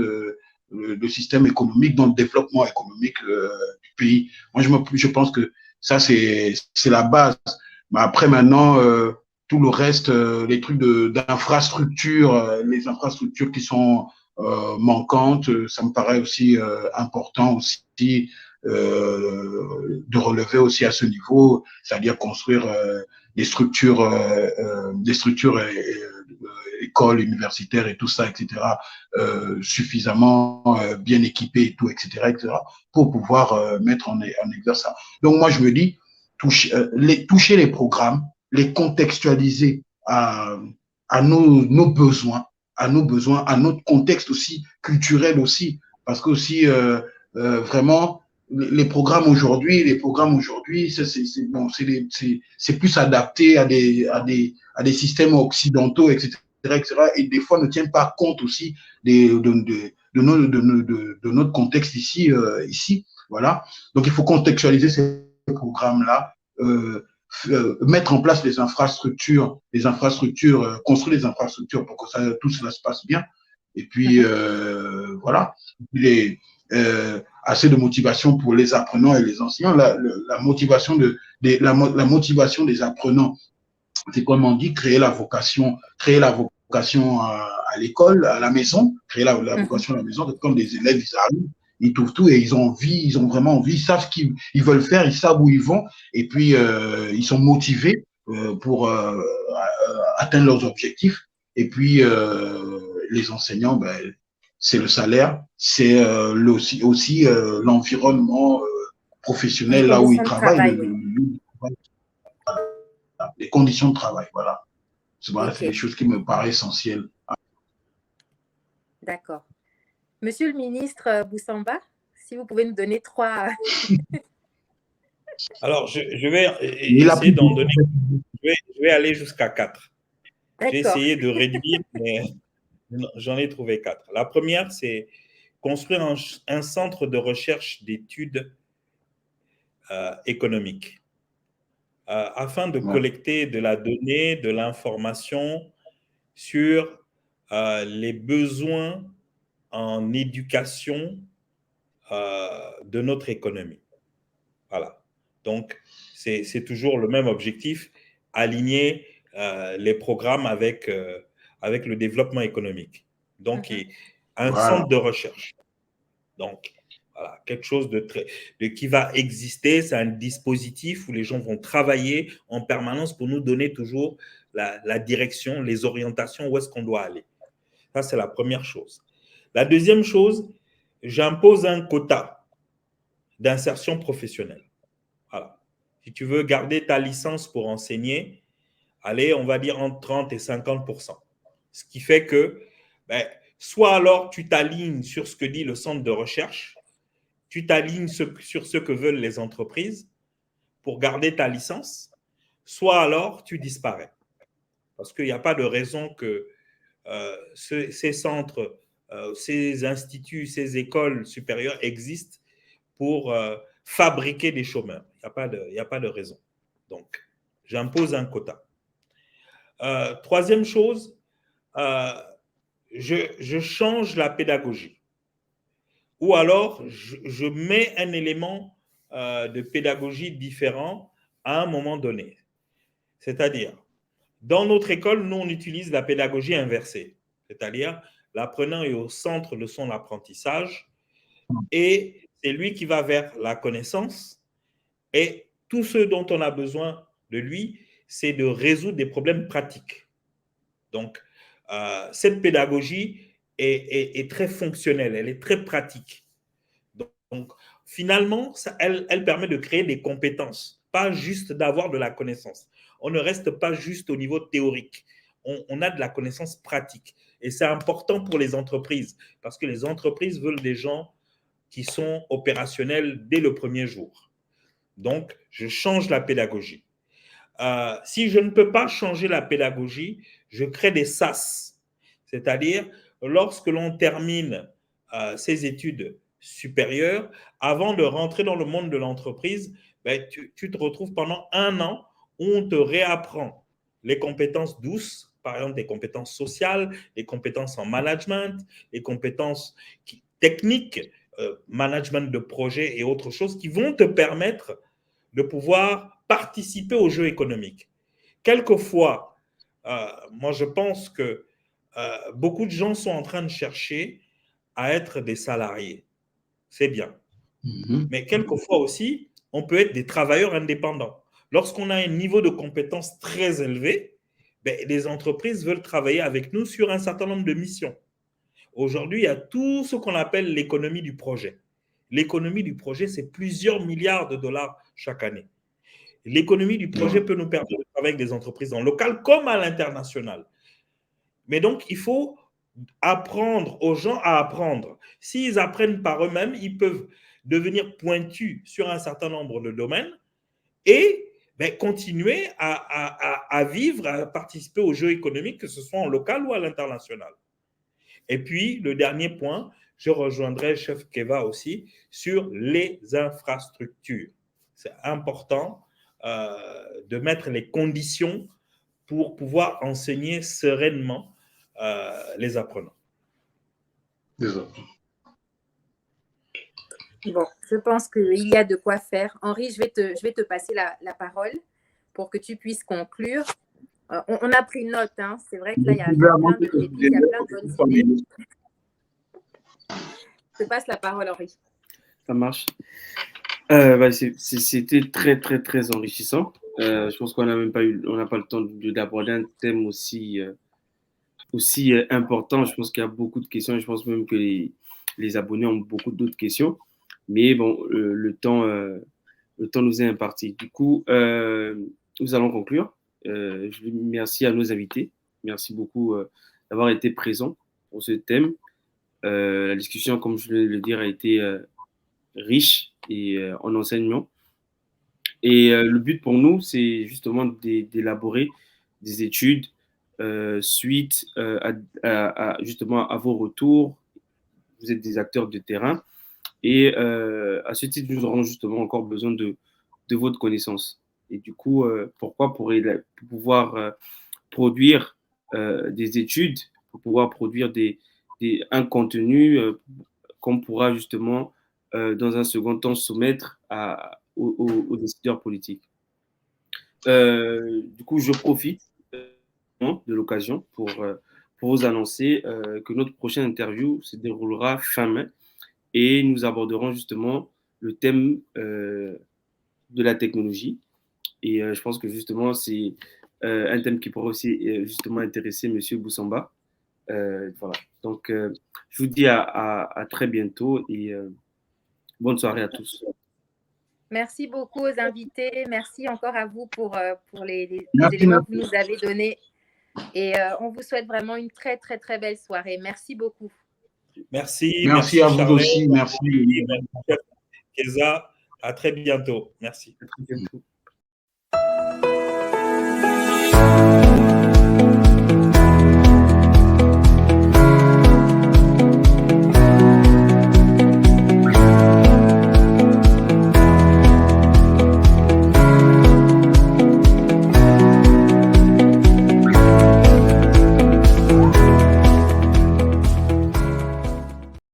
économique, dans le développement économique du pays. Moi, je pense que ça, c'est la base. Mais après, maintenant, tout le reste, les trucs d'infrastructure, les infrastructures qui sont manquantes, ça me paraît aussi important aussi de relever aussi à ce niveau, c'est-à-dire construire des structures écoles universitaires et tout ça, etc., suffisamment bien équipées et tout, etc., pour pouvoir mettre en exerce ça. Donc moi, je me dis, toucher les programmes, les contextualiser à nos besoins, à notre contexte aussi, culturel aussi, parce que aussi, vraiment, les programmes aujourd'hui, c'est plus adapté à des systèmes occidentaux, etc., et des fois ne tiennent pas compte aussi de notre contexte ici, voilà. Donc il faut contextualiser ces programmes-là, mettre en place les infrastructures, construire les infrastructures pour que tout cela se passe bien. Et puis, voilà, assez de motivation pour les apprenants et les enseignants. La motivation des apprenants, c'est comme on dit, créer la vocation à l'école, à la maison, créer la vocation à la maison. Comme des élèves, ils arrivent, ils trouvent tout et ils ont vraiment envie, ils savent ce qu'ils veulent faire, ils savent où ils vont et puis ils sont motivés pour atteindre leurs objectifs. Et puis les enseignants, ben, c'est le salaire, c'est aussi l'environnement professionnel là où ils travaillent, les conditions de travail, voilà. C'est des choses qui me paraissent essentielles. D'accord. Monsieur le ministre Boussamba, si vous pouvez nous donner 3... Alors, je vais essayer d'en donner. Je vais aller jusqu'à 4. J'ai essayé de réduire, mais j'en ai trouvé 4. La première, c'est construire un centre de recherche d'études économiques afin de collecter de la donnée, de l'information sur les besoins en éducation de notre économie. Voilà. Donc, c'est toujours le même objectif, aligner les programmes avec le développement économique. Donc, un centre de recherche. Donc, voilà, quelque chose qui va exister, c'est un dispositif où les gens vont travailler en permanence pour nous donner toujours la direction, les orientations, où est-ce qu'on doit aller. Ça, c'est la première chose. La deuxième chose, j'impose un quota d'insertion professionnelle. Voilà. Si tu veux garder ta licence pour enseigner, allez, on va dire entre 30 et 50%. Ce qui fait que, soit alors tu t'alignes sur ce que dit le centre de recherche, tu t'alignes sur ce que veulent les entreprises pour garder ta licence, soit alors tu disparais. Parce qu'il n'y a pas de raison que ces centres, ces instituts, ces écoles supérieures existent pour fabriquer des chômeurs. Il n'y a pas de raison. Donc, j'impose un quota. Troisième chose, je change la pédagogie. Ou alors, je mets un élément de pédagogie différent à un moment donné. C'est-à-dire, dans notre école, nous, on utilise la pédagogie inversée. C'est-à-dire, l'apprenant est au centre de son apprentissage et c'est lui qui va vers la connaissance. Et tout ce dont on a besoin de lui, c'est de résoudre des problèmes pratiques. Donc, cette pédagogie est très fonctionnelle, elle est très pratique. Donc finalement, elle permet de créer des compétences, pas juste d'avoir de la connaissance. On ne reste pas juste au niveau théorique. On a de la connaissance pratique. Et c'est important pour les entreprises, parce que les entreprises veulent des gens qui sont opérationnels dès le premier jour. Donc, je change la pédagogie. Si je ne peux pas changer la pédagogie, je crée des SAS. C'est-à-dire, lorsque l'on termine ses études supérieures, avant de rentrer dans le monde de l'entreprise, tu te retrouves pendant 1 an où on te réapprend les compétences douces, par exemple des compétences sociales, les compétences en management, les compétences techniques, management de projet et autres choses qui vont te permettre de pouvoir participer au jeu économique. Quelquefois, moi je pense que beaucoup de gens sont en train de chercher à être des salariés. C'est bien. Mais quelquefois aussi, on peut être des travailleurs indépendants. Lorsqu'on a un niveau de compétence très élevé, les entreprises veulent travailler avec nous sur un certain nombre de missions. Aujourd'hui, il y a tout ce qu'on appelle l'économie du projet. L'économie du projet, c'est plusieurs milliards de dollars chaque année. L'économie du projet peut nous permettre de travailler avec des entreprises en local comme à l'international. Mais donc, il faut apprendre aux gens à apprendre. S'ils apprennent par eux-mêmes, ils peuvent devenir pointus sur un certain nombre de domaines et continuer à vivre, à participer au jeu économique, que ce soit en local ou à l'international. Et puis, le dernier point, je rejoindrai Chef Keva aussi sur les infrastructures. C'est important de mettre les conditions pour pouvoir enseigner sereinement les apprenants. Désolé. Bon, je pense qu'il y a de quoi faire. Henri, je vais te passer la parole pour que tu puisses conclure. On a pris note, hein. C'est vrai que là, il y a plein de pépites, il y a plein de bonnes idées. Je te passe la parole, Henri. Ça marche. C'était très, très, très enrichissant. Je pense qu'on n'a pas le temps d'aborder un thème aussi important. Je pense qu'il y a beaucoup de questions. Je pense même que les abonnés ont beaucoup d'autres questions. Mais bon, le temps nous est imparti. Du coup, nous allons conclure. Merci à nos invités. Merci beaucoup d'avoir été présents pour ce thème. La discussion, comme je viens de le dire, a été riche et en enseignement. Et le but pour nous, c'est justement d'élaborer des études suite justement à vos retours. Vous êtes des acteurs de terrain. Et à ce titre, nous aurons justement encore besoin de votre connaissance. Et du coup, pourquoi pour pouvoir produire des études, pour pouvoir produire un contenu qu'on pourra justement, dans un second temps, soumettre aux décideurs politiques. Du coup, je profite de l'occasion pour vous annoncer que notre prochaine interview se déroulera fin mai et nous aborderons justement le thème de la technologie. Et je pense que justement, c'est un thème qui pourrait aussi justement intéresser M. Boussamba. Voilà. Donc, je vous dis à très bientôt et bonne soirée à tous. Merci beaucoup aux invités. Merci encore à vous pour les éléments que vous nous avez donnés. Et on vous souhaite vraiment une très, très, très belle soirée. Merci beaucoup. Merci à vous Charlotte, aussi. Merci. Keza. À très bientôt. Merci. À très bientôt.